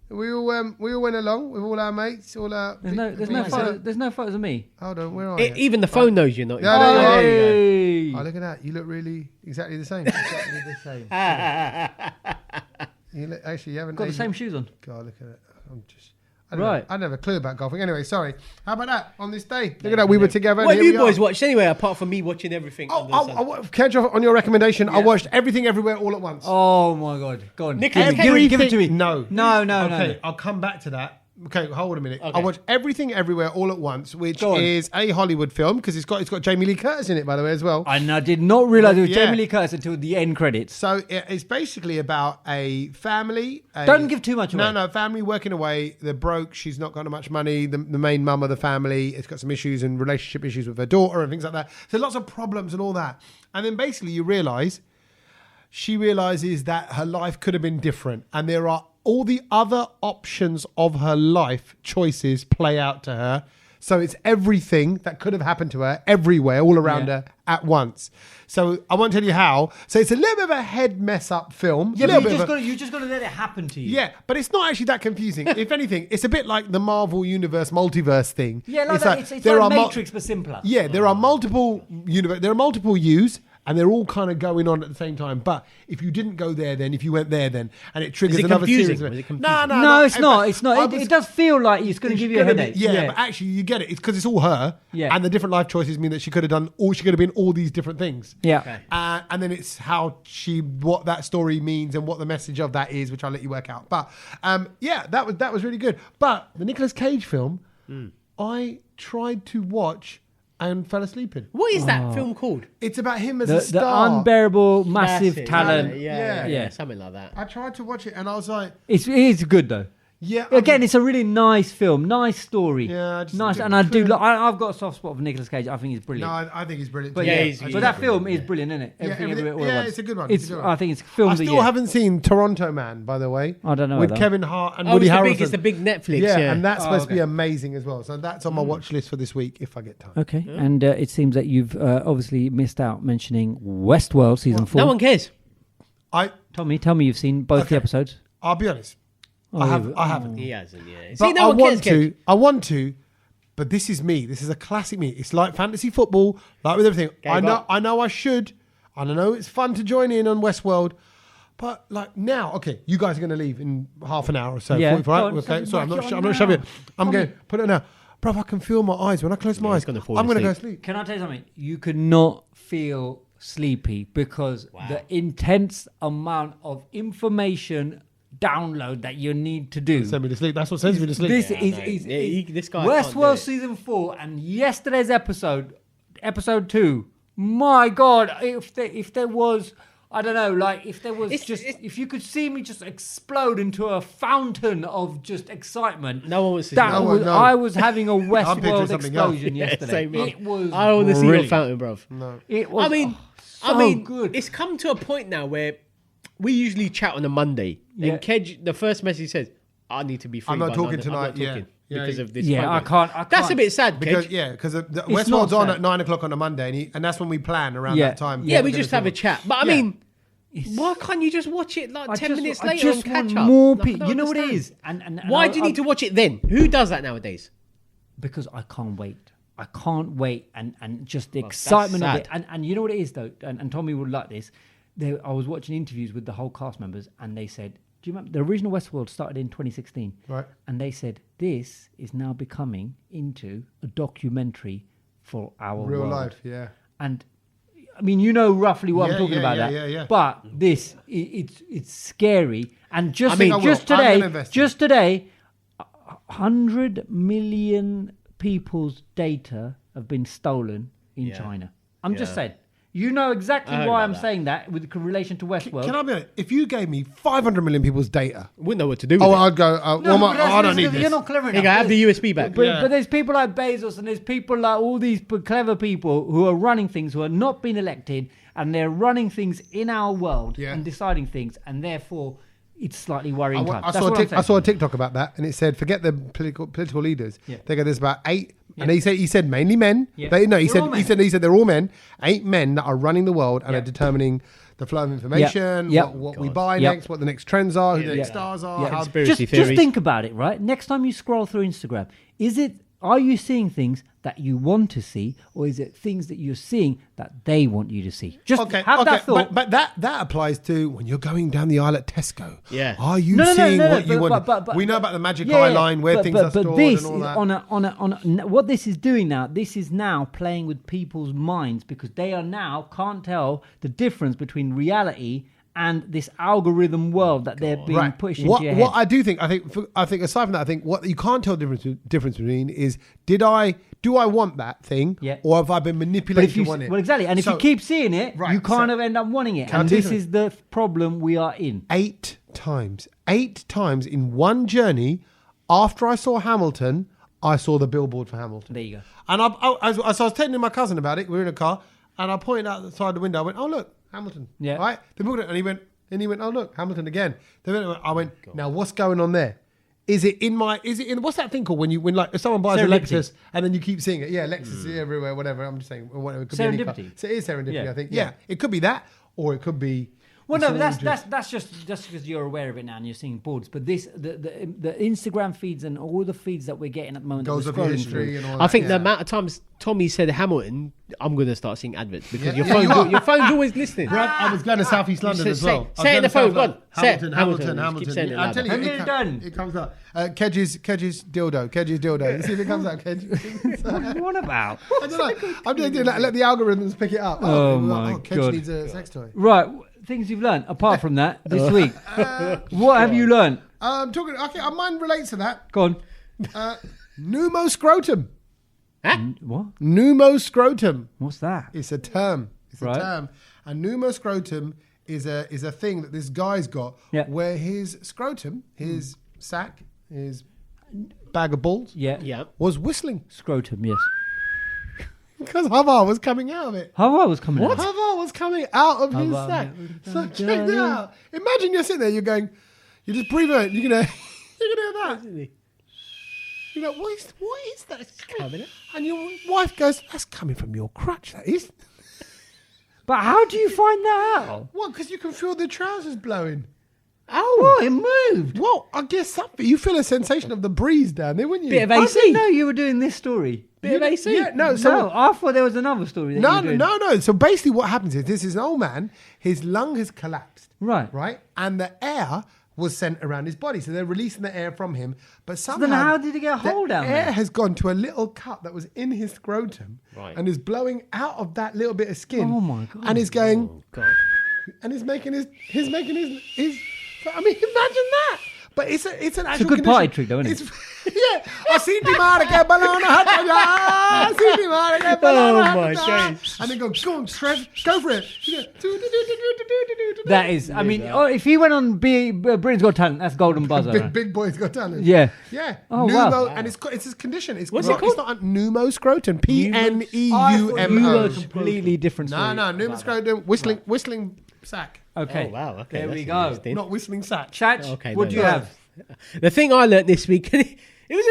S1: We all went along with all our mates, all our.
S2: There's no photos of me.
S1: Hold on, where are you?
S3: Even the phone knows you're not.
S1: Yeah, there you are.
S2: Hey.
S1: Oh, look at that. You look really exactly the same.
S2: Exactly the same.
S1: You look, actually, you haven't
S2: Got the
S1: aged-
S2: same shoes on.
S1: God, look at it. I
S2: Right.
S1: don't have a clue about golfing. Anyway, sorry. How about that on this day? Look at that. We were together. and
S3: What have
S1: here
S3: you
S1: we are.
S3: boys watched anyway? Apart from me watching everything. under the sun?
S1: Kedge, on your recommendation, I watched Everything Everywhere All at Once.
S2: Oh my god. Go on.
S3: Nick,
S2: Give it to me.
S1: No.
S2: No.
S1: Okay, I'll come back to that. Okay, hold on a minute.
S3: Okay.
S1: I watched Everything Everywhere All at Once, which
S2: Go on.
S1: is a Hollywood film because it's got Jamie Lee Curtis in it, by the way, as well.
S2: And I did not realise it was
S1: Yeah.
S2: Jamie Lee Curtis until the end credits.
S1: So it's basically about a family.
S2: Don't give too much away.
S1: No, family working away. They're broke. She's not got much money. The main mum of the family has got some issues and relationship issues with her daughter and things like that. So lots of problems and all that. And then basically she realizes that her life could have been different. And there are all the other options of her life choices play out to her. So it's everything that could have happened to her everywhere, all around her at once. So I won't tell you how. So it's a little bit of a head mess up film.
S2: Yeah, but you just got to let it happen to you.
S1: Yeah, but it's not actually that confusing. If anything, it's a bit like the Marvel Universe multiverse thing.
S2: Yeah, like
S1: it's
S2: it's like Matrix but simpler.
S1: Yeah, there are multiple yous, and they're all kind of going on at the same time. But if you didn't go there, then if you went there, then and it triggers another series.
S3: Was it confusing?
S1: No,
S2: it's not. It's not. It does feel like it's going to give you a headache.
S1: Yeah, but actually, you get it. It's because it's all her.
S2: Yeah.
S1: And the different life choices mean that she could have done, or she could have been all these different things.
S2: Yeah.
S3: Okay.
S1: And then it's what that story means and what the message of that is, which I'll let you work out. But that was really good. But the Nicolas Cage film, I tried to watch and fell asleep in.
S3: What is that film called?
S1: It's about him as a star.
S2: The unbearable, massive
S3: That's it.
S2: talent.
S3: Yeah, something like that.
S1: I tried to watch it and I was like,
S2: It is good though.
S1: yeah.
S2: Again, it's a really nice film, nice story.
S1: Yeah, I just
S2: nice,
S1: didn't-
S2: and I do. I've got a soft spot for Nicolas Cage. I think he's
S1: no,
S2: brilliant.
S1: I think he's brilliant.
S2: But
S1: too.
S3: he's
S2: but that film is brilliant, isn't it?
S1: It's a good one.
S2: I think it's a film
S1: I
S2: of the
S1: still
S2: year.
S1: haven't seen Toronto Man, by the way.
S2: I don't know
S1: With
S2: though.
S1: Kevin Hart and
S3: Oh,
S1: Woody
S3: it's
S1: Harrelson.
S3: the big Netflix.
S1: Yeah,
S3: Yeah,
S1: and that's supposed to be
S2: okay.
S1: amazing as well. So that's on my watch list for this week if I get time.
S2: Okay, and it seems that you've obviously missed out mentioning Westworld season 4.
S3: no one cares.
S2: Tommy, tell me you've seen both the episodes.
S1: I'll be honest.
S2: Oh,
S1: I haven't.
S3: He hasn't. Yeah.
S1: But
S3: See, no one cares. Kev.
S1: I want to, but this is me. This is a classic me. It's like fantasy football, like with everything. I know I should. I know it's fun to join in on Westworld, but like now, okay, you guys are going to leave in half an hour or so.
S2: Yeah.
S1: 45,
S2: Go on,
S1: okay,
S2: so
S1: sorry, I'm
S2: whack
S1: not
S2: it on
S1: shoving it.
S2: now.
S1: I'm going to put it now. Bro, I can feel my eyes. When I close my eyes,
S3: gonna fall
S1: I'm going to go
S3: asleep.
S1: sleep.
S2: Can I tell you something? You could not feel sleepy because the intense amount of information download that you need to do.
S1: Send me to sleep. That's what sends me to sleep.
S2: This
S3: Yeah,
S2: is
S3: no. This guy can't do
S2: Westworld
S3: it.
S2: season 4 and yesterday's episode 2. My God, if there was, I don't know, like if there was if you could see me just explode into a fountain of just excitement.
S3: No one was.
S2: I was having a
S1: picturing
S2: Westworld
S1: something else.
S2: explosion
S3: Yeah,
S2: yesterday.
S3: same here.
S2: It was.
S3: I want to see your
S2: brilliant.
S3: fountain, bro.
S1: No.
S2: It was.
S3: I mean,
S2: good.
S3: It's come to a point now where we usually chat on a Monday,
S2: Yeah.
S3: and Kedge, the first message says, "I need to be free."
S1: I'm not
S3: but
S1: talking
S3: I'm
S1: tonight,
S3: not talking
S1: yeah.
S3: because of this.
S2: Yeah,
S3: program.
S2: I can't.
S3: That's a bit sad,
S1: Because
S3: Kedge.
S1: because the
S2: not
S1: Westworld's on
S2: sad.
S1: at 9 o'clock on a Monday, and that's when we plan around
S2: Yeah.
S1: that time.
S3: Yeah, we
S1: We're
S3: just
S1: gonna
S3: have a
S1: talk.
S3: chat. But I
S1: Yeah.
S3: mean, why can't you just watch it like 10 minutes
S2: I
S3: later
S2: just
S3: and
S2: want
S3: catch up?
S2: more
S3: Like, I
S2: people.
S3: don't
S2: You know what it
S3: understand.
S2: is? And
S3: Why do you need to watch it then? Who does that nowadays?
S2: Because I can't wait. I can't wait, and just the excitement of it. And you know what it is though, and Tommy would like this. I was watching interviews with the whole cast members, and they said, "Do you remember the original Westworld started in 2016?"
S1: Right.
S2: And they said this is now becoming into a documentary for our
S1: Real
S2: world.
S1: life, yeah.
S2: And I mean, you know roughly what
S1: Yeah,
S2: I'm talking
S1: yeah,
S2: about.
S1: yeah,
S2: that.
S1: yeah.
S2: But it's scary. And just
S1: I mean, I will. I'm gonna invest in
S2: just today, 100 million people's data have been stolen in
S3: Yeah.
S2: China. I'm just
S3: Yeah.
S2: saying. You know exactly
S3: I heard
S2: why
S3: about
S2: I'm
S3: that.
S2: saying that with relation to Westworld.
S1: Can I be honest? If you gave me 500 million people's data,
S3: Wouldn't know what to do with
S1: oh,
S3: it.
S1: I'd go, I don't need
S2: You're
S1: this.
S2: not clever
S3: Hey,
S2: enough.
S3: I have the USB back.
S2: But,
S1: Yeah.
S2: but there's people like Bezos and there's people like all these clever people who are running things who are not being elected and they're running things in our world
S1: Yeah.
S2: and deciding things, and therefore it's slightly worrying times.
S1: I
S2: That's what I'm saying.
S1: saw a TikTok about that, and it said, forget the political leaders.
S2: Yeah.
S1: They go, there's about 8, and he said mainly men.
S2: Yeah.
S1: He
S2: They're all men.
S1: said they're all men. 8 men that are running the world and are determining the flow of information,
S2: Yeah.
S1: what we buy
S2: Yeah.
S1: next, what the next trends are, who the
S3: Yeah.
S1: next stars are.
S2: Yeah.
S1: how-
S3: Conspiracy
S2: Just
S3: theories.
S2: think about it, right? Next time you scroll through Instagram, are you seeing things that you want to see, or is it things that you're seeing that they want you to see? Just have that thought.
S1: But that applies to when you're going down the aisle at Tesco.
S3: Yeah.
S1: Are you
S2: No,
S1: seeing what you
S2: but-
S1: want?
S2: but-
S1: We know about the magic eye line where things are stored
S2: this
S1: and all
S2: is
S1: that.
S2: what this is doing now. This is now playing with people's minds because they are now can't tell the difference between reality and this algorithm world that they're being pushed into your head.
S1: What I do think, I think aside from that, I think what you can't tell the difference between is do I want that thing,
S2: Yeah.
S1: or have I been
S2: But
S1: manipulated
S2: if you
S1: to want it?
S2: well, exactly, and if
S1: So,
S2: you keep seeing it,
S1: Right,
S2: you kind
S1: so-
S2: of end up wanting it,
S1: Can I
S2: and
S1: tell you
S2: this is
S1: something?
S2: the problem we are in.
S1: 8 times in one journey, after I saw Hamilton, I saw the billboard for Hamilton.
S2: There you go.
S1: And so I was telling my cousin about it. We were in a car, and I pointed out the side of the window. I went, "Oh look, Hamilton!"
S2: Yeah.
S1: Right. They booked it, and he went, "Oh look, Hamilton again." I went, "Now what's going on there?" Is it in what's that thing called when like if someone buys a
S2: Serendipity.
S1: Lexus and then you keep seeing it? Yeah, Lexus is everywhere, whatever. I'm just saying, whatever. It could be any car.
S2: Serendipity.
S1: So it is serendipity,
S2: Yeah.
S1: I think. Yeah, it could be that, or it could be.
S2: Well, no,
S1: it's
S2: but
S1: all
S2: that's just because you're aware of it now and you're seeing boards. But the Instagram feeds and all the feeds that we're getting at the moment,
S1: goes
S2: that
S1: of
S2: we're scrolling
S1: history
S2: through.
S1: and all
S3: I think
S1: that,
S3: the
S1: yeah.
S3: amount of times Tommy said Hamilton, I'm going to start seeing adverts because
S1: Yeah, you are.
S3: your phone's always listening.
S1: Bruv, I was going to South East London as well. I was
S3: Say it in
S1: going
S3: the
S1: to
S3: phone,
S1: South
S3: go on.
S1: London.
S3: Say it.
S1: Hamilton.
S3: Hamilton. Keep saying it
S1: I'm telling you,
S2: louder.
S1: it comes up. Kedge's dildo. See if it comes out, Kedge.
S2: What are you on about?
S1: I don't know. I'm just doing that. Let the algorithms pick it up.
S2: Oh, my
S1: Kedge
S2: God.
S1: needs a sex toy.
S2: Right, things you've learned apart from that this week. What have you learned?
S1: Talking. Okay, mine relates to that.
S2: Go on.
S1: Pneumoscrotum.
S2: What?
S1: Pneumoscrotum.
S2: What's that?
S1: It's a term.
S2: Right.
S1: A term. And pneumoscrotum is a thing that this guy's got where his scrotum, his sack, his bag of balls,
S2: Yeah.
S1: was whistling
S2: Scrotum, yes.
S1: because Hava was coming out of it.
S2: Hava was coming out.
S1: Hava was coming out of his
S2: Hava.
S1: sack. So check that out. Imagine you're sitting there, you're just breathing out, you're gonna hear that. You're like, what is that? It's coming. And your wife goes, that's coming from your crotch, that is.
S2: But how do you find that out?
S1: What? Because you can feel the trousers blowing.
S2: Oh, it moved.
S1: Well, I guess something. You feel a sensation of the breeze down there, wouldn't you?
S3: Bit of
S2: I
S3: AC.
S2: didn't know you were doing this story.
S3: Bit of AC.
S1: Yeah, no.
S2: No, I thought there was another story. That you were doing.
S1: No. So basically, what happens is this is an old man. His lung has collapsed.
S2: Right.
S1: Right. And the air was sent around his body, so they're releasing the air from him. But somehow,
S2: then how did he get a hole down
S1: air
S2: there?
S1: has gone to a little cut that was in his scrotum,
S3: Right.
S1: and is blowing out of that little bit of skin.
S2: Oh, my God.
S1: And is going,
S3: Oh, God.
S1: and he's making his. I mean, imagine that. But it's an actual
S2: good party
S1: condition.
S2: trick, though, isn't it?
S1: Yeah. I see the mare che banana hot dog. I see the mare che banana hot
S3: my
S1: dog.
S3: days.
S1: And then go on, Trev, go for it.
S2: That is, I mean, if he went on Britain's Got Talent, that's golden buzzer.
S1: Big boy's got talent.
S2: Yeah.
S1: Yeah.
S2: Oh, wow.
S1: And it's his condition.
S3: What's it called?
S1: It's not a pneumoscrotum.
S2: You
S1: Pneumo.
S2: were a completely different story.
S1: No, pneumoscrotum. Whistling sack.
S2: Okay.
S3: Oh, wow. Okay,
S2: There
S3: that's
S2: we go.
S3: interesting.
S1: Not whistling sack.
S2: Chatch,
S3: Okay,
S2: what
S3: no,
S2: do you
S3: no.
S2: have?
S3: The thing I learnt this week, it was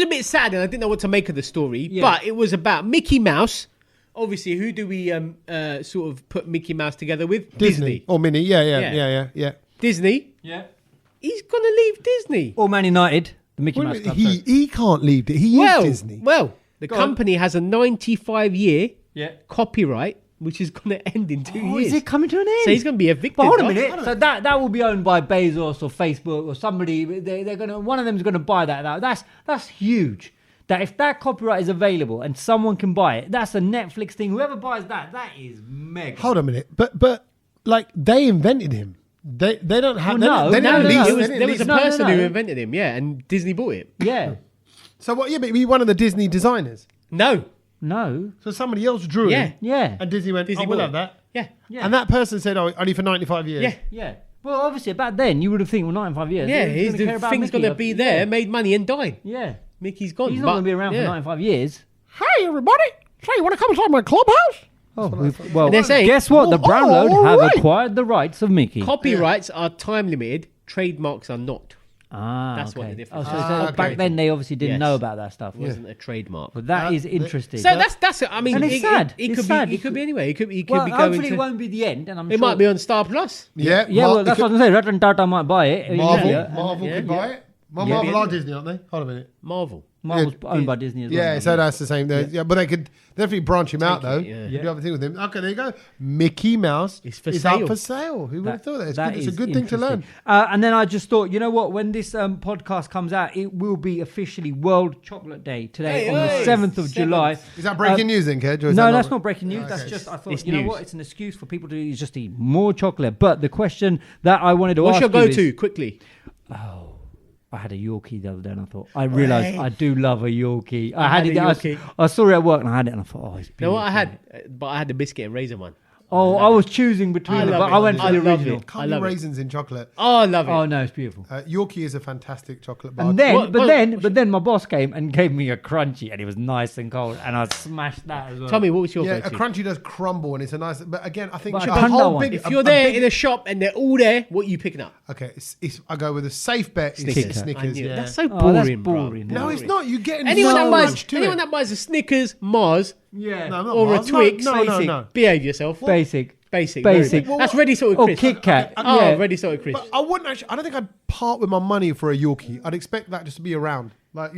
S3: a bit sad, and I didn't know what to make of the story.
S2: Yeah.
S3: But it was about Mickey Mouse. Obviously, who do we sort of put Mickey Mouse together with? Disney.
S1: Or Minnie. Yeah.
S3: Disney.
S2: Yeah.
S3: He's gonna leave Disney.
S2: Or Man United, the Mickey Mouse Club. sorry.
S1: He can't leave it. He is Disney.
S3: Well, the
S2: Go on.
S3: company has a 95-year
S2: Yeah.
S3: copyright, which is going to end in 2
S2: Oh,
S3: years.
S2: is it coming to an end?
S3: So he's going to be evicted.
S2: But hold a
S3: right?
S2: minute. So that will be owned by Bezos or Facebook or somebody. They're gonna. One of them is gonna buy that. That's huge. That if that copyright is available and someone can buy it, that's a Netflix thing. Whoever buys that is mega.
S1: Hold on a minute. But like they invented him. They don't have.
S2: Well,
S1: they
S2: no,
S1: didn't
S2: no,
S1: lease-
S2: no.
S1: they
S3: There
S1: didn't
S3: was a
S1: lease-
S2: No,
S3: person
S2: no.
S3: who invented him, yeah, and Disney bought it.
S2: Yeah.
S1: So what? Yeah, but he one of the Disney designers.
S3: No.
S2: No.
S1: So somebody else drew
S3: Yeah.
S1: him.
S2: Yeah.
S1: And Disney went,
S3: Disney
S1: we'll
S3: bought
S1: have
S3: it.
S1: that.
S3: Yeah.
S2: Yeah.
S1: And that person said, oh, only for 95 years.
S3: Yeah.
S2: Yeah. Well, obviously, back then you would have think, well, 95 years.
S3: Yeah,
S2: who's gonna care
S3: the
S2: about
S3: thing's
S2: Mickey?
S3: going to be there, made money and died.
S2: Yeah.
S3: Mickey's gone.
S2: He's not going to be around for 95 years.
S1: Hey, everybody. Say, you want to come inside my clubhouse?
S2: Oh, well,
S3: They're saying-
S2: guess what? The
S1: Oh,
S2: Brownload
S1: all
S2: have
S1: right.
S2: acquired the rights of Mickey.
S3: Copyrights are time limited. Trademarks are not.
S2: That's
S3: what the difference
S2: Oh, so,
S3: is.
S2: so
S1: okay.
S2: back then they obviously didn't
S3: Yes.
S2: know about that stuff.
S3: It wasn't a trademark.
S2: But that is interesting.
S3: So that's. I mean,
S2: And it's sad.
S3: It
S2: It's
S3: could
S2: sad.
S3: be. It could be anyway. It could be
S2: well,
S3: going
S2: hopefully
S3: to.
S2: it won't be the end, and I'm
S3: It
S2: sure
S3: might be on Star Plus.
S1: Yeah.
S2: Yeah, well, that's what I'm saying. Ratan Tata might buy it. in
S1: Marvel.
S2: India.
S1: Marvel
S3: Yeah,
S1: could buy it.
S2: Yeah.
S1: Marvel are Disney, aren't they? Hold on a minute.
S3: Marvel.
S2: Marvel's owned by Disney as well.
S1: Yeah, so that's the same. Yeah, but they could definitely branch him out, though.
S3: yeah.
S1: Do other thing with him. Okay, there you go. Mickey Mouse
S3: It's for
S1: is
S3: sale.
S1: up for sale. Who would have thought that? It's, good. It's a
S2: is
S1: good thing to learn.
S2: interesting. And then I just thought, you know what? When this podcast comes out, it will be officially World Chocolate Day today on the 7th of July.
S1: Is that breaking news then, Kedge? or is
S2: No,
S1: that
S2: that's not breaking news. That's
S1: Okay.
S2: just, I thought,
S3: It's
S2: you know
S3: news.
S2: what? It's an excuse for people to just eat more chocolate. But the question that I wanted to
S3: What's
S2: ask
S3: your
S2: you is-
S3: go-to quickly?
S2: I had a Yorkie the other day and I thought, I realised I do love a Yorkie. I
S3: had
S2: had it.
S3: a Yorkie.
S2: I saw it at work and I had it and I thought, oh, it's
S3: You know
S2: beautiful.
S3: what I had? But I had the biscuit and raisin one.
S2: Oh, I was choosing between them, but I went for the original.
S1: Can't be raisins in chocolate.
S3: Oh, I love it.
S2: Oh no, it's beautiful.
S1: Yorkie is a fantastic chocolate bar.
S2: And then, but then my boss came and gave me a crunchy, and it was nice and cold, and I smashed that as well.
S3: Tommy, what was your
S1: a
S3: go-to?
S1: crunchy does crumble, and it's a nice. But again, I think
S2: But
S1: a
S2: I
S1: whole
S2: one.
S1: big.
S3: If you're there in a shop and they're all there, what are you picking up?
S1: Okay, I go with a safe bet.
S3: Snickers.
S1: Snickers. Yeah.
S3: That's so
S2: Oh, that's
S3: boring,
S2: boring.
S3: bro.
S1: No, it's not. You get
S3: Anyone
S1: so
S3: that
S1: much to
S3: anyone
S1: it.
S3: that buys a Snickers, Mars,
S2: Yeah.
S1: No, not
S3: or
S1: Mars.
S3: a Twix,
S1: No.
S3: behave yourself.
S2: Basic.
S3: Basic.
S2: Basic.
S3: That's ready salted
S2: Or
S3: crisp.
S2: Kit Kat.
S3: Oh,
S2: Yeah.
S3: ready salted crisp.
S1: But I wouldn't actually. I don't think I'd part with my money for a Yorkie. I'd expect that just to be around. Like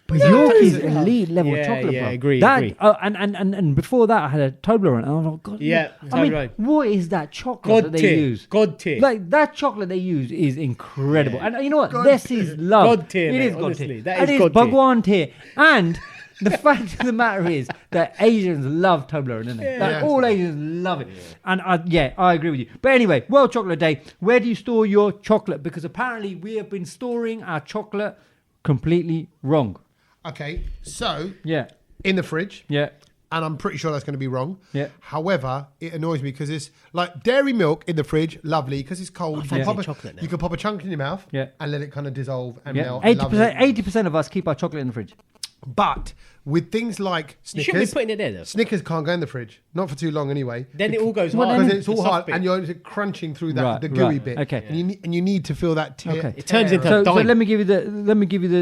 S2: But Yorkie's elite level
S3: Yeah,
S2: chocolate,
S3: yeah,
S2: bro.
S3: agree.
S2: And before that, I had a Toblerone, and I was like, God,
S3: Yeah,
S2: I mean,
S3: Toblerone.
S2: what is that chocolate that
S3: God
S2: they
S3: tier.
S2: use?
S3: God tier.
S2: Like that chocolate they use is incredible,
S3: Yeah.
S2: and you know what? This is love.
S3: God tier,
S2: It
S3: mate,
S2: is God
S3: honestly.
S2: tier.
S3: That
S2: It
S3: is
S2: is
S3: God tier.
S2: Bhagwan tier, and. The fact of the matter is that Asians love Toblerone, don't they? Like, all Asians love it. And I agree with you. But anyway, World Chocolate Day. Where do you store your chocolate? Because apparently we have been storing our chocolate completely wrong.
S1: Okay, so
S2: Yeah.
S1: in the fridge.
S2: Yeah.
S1: And I'm pretty sure that's going to be wrong.
S2: Yeah.
S1: However, it annoys me because it's like dairy milk in the fridge, lovely because it's cold. You can,
S3: fancy
S1: pop
S3: chocolate now.
S1: you can pop a chunk in your mouth
S2: Yeah.
S1: and let it kind of dissolve and
S2: Yeah.
S1: melt.
S2: 80%,
S1: Lovely.
S2: 80% of us keep our chocolate in the fridge.
S1: But with things like
S3: You shouldn't be
S1: Snickers,
S3: putting it there, though.
S1: Snickers can't go in the fridge. Not for too long anyway.
S3: Then it all goes
S2: Well,
S3: hard.
S1: Because it's all
S3: The soft
S1: hard
S3: bit.
S1: and you're crunching through that
S2: Right,
S1: the gooey
S2: right,
S1: bit.
S2: okay.
S1: And you need to feel that tear.
S2: Okay.
S3: It turns into
S2: So
S3: dime.
S2: let me give you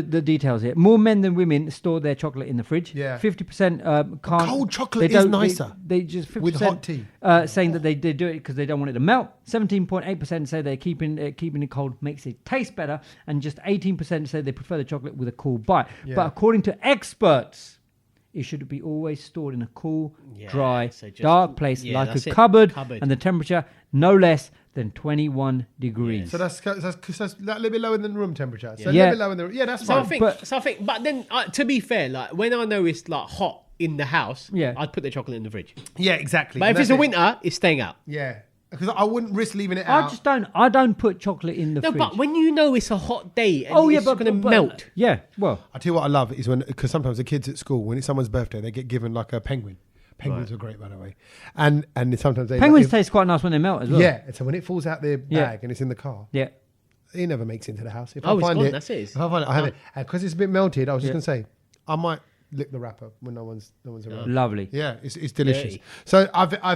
S2: the details here. More men than women store their chocolate in the fridge.
S1: Yeah.
S2: 50% can't.
S1: cold chocolate
S2: they
S1: is
S2: don't-
S1: nicer.
S2: They just 50%
S1: With hot tea.
S2: saying that they do it because they don't want it to melt. 17.8% say they're keeping it cold makes it taste better, and just 18% say they prefer the chocolate with a cool bite.
S1: Yeah.
S2: But according to experts, it should be always stored in a cool,
S3: Yeah,
S2: dry,
S3: so just-
S2: dark place
S3: yeah,
S2: like
S3: that's
S2: a
S3: it.
S2: cupboard,
S3: Cupboard.
S2: and the temperature no less than 21 degrees.
S1: So that's that little bit lower than room temperature. So a
S2: Yeah.
S1: little bit lower than that's
S3: So I
S1: fine.
S3: think, but then to be fair, like when I know it's like hot in the house,
S2: Yeah.
S3: I'd put the chocolate in the fridge.
S1: Yeah, exactly.
S3: But if
S1: And
S3: it's a
S1: that's it.
S3: winter, it's staying out.
S1: Yeah, because I wouldn't risk leaving it out.
S2: I don't put chocolate in the
S3: No,
S2: fridge.
S3: but when you know it's a hot day and it's going to melt.
S2: Yeah, well,
S1: I tell you what I love is because sometimes the kids at school, when it's someone's birthday, they get given like a penguin. Penguins are great, by the way. And sometimes they
S2: penguins taste quite nice when they melt as well.
S1: Yeah, so when it falls out their bag and it's in the car,
S2: Yeah.
S1: it never makes it into the house. If
S3: Oh,
S1: I
S3: it's
S1: find
S3: gone,
S1: it,
S3: that's it.
S1: If I find it, I have it. Because it's a bit melted, I was just
S2: Yeah.
S1: going to say, I might lick the wrapper when no one's around.
S2: Lovely.
S1: Yeah, it's delicious.
S3: Dirty.
S1: So I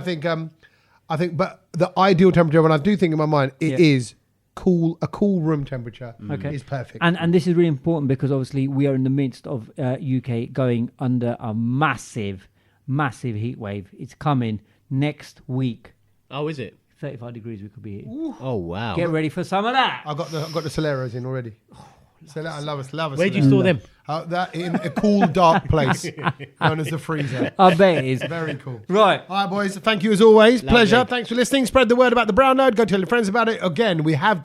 S1: think, but the ideal temperature, when I do think in my mind, it is cool. A cool room temperature
S2: Okay.
S1: is perfect.
S2: And this is really important because obviously we are in the midst of UK going under a massive heat wave. It's coming next week.
S3: Oh, is it?
S2: 35 degrees we could be hitting.
S3: Oh, wow.
S2: Get ready for some of that.
S1: I've got the Soleros in already. So I love a
S3: Where'd you
S1: Solero.
S3: store them?
S1: That in a cool, dark place known as the freezer.
S2: I bet it is.
S1: Very cool.
S2: Right.
S1: All right, boys. Thank you as always.
S3: Lovely.
S1: Pleasure. Thanks for listening. Spread the word about the brown node. Go tell your friends about it. Again, I have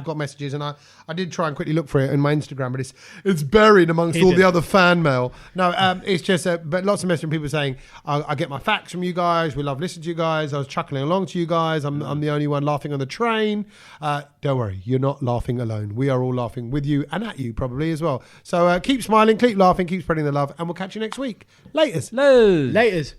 S1: got messages, and I did try and quickly look for it in my Instagram, but it's buried amongst all the other fan mail. No, it's just but lots of messages from people saying I get my facts from you guys. We love listening to you guys. I was chuckling along to you guys. I'm the only one laughing on the train. Don't worry, you're not laughing alone. We are all laughing with you and at you probably as well. So keep smiling, keep laughing, keep spreading the love, and we'll catch you next week. Laters.
S2: Loads.
S3: Laters.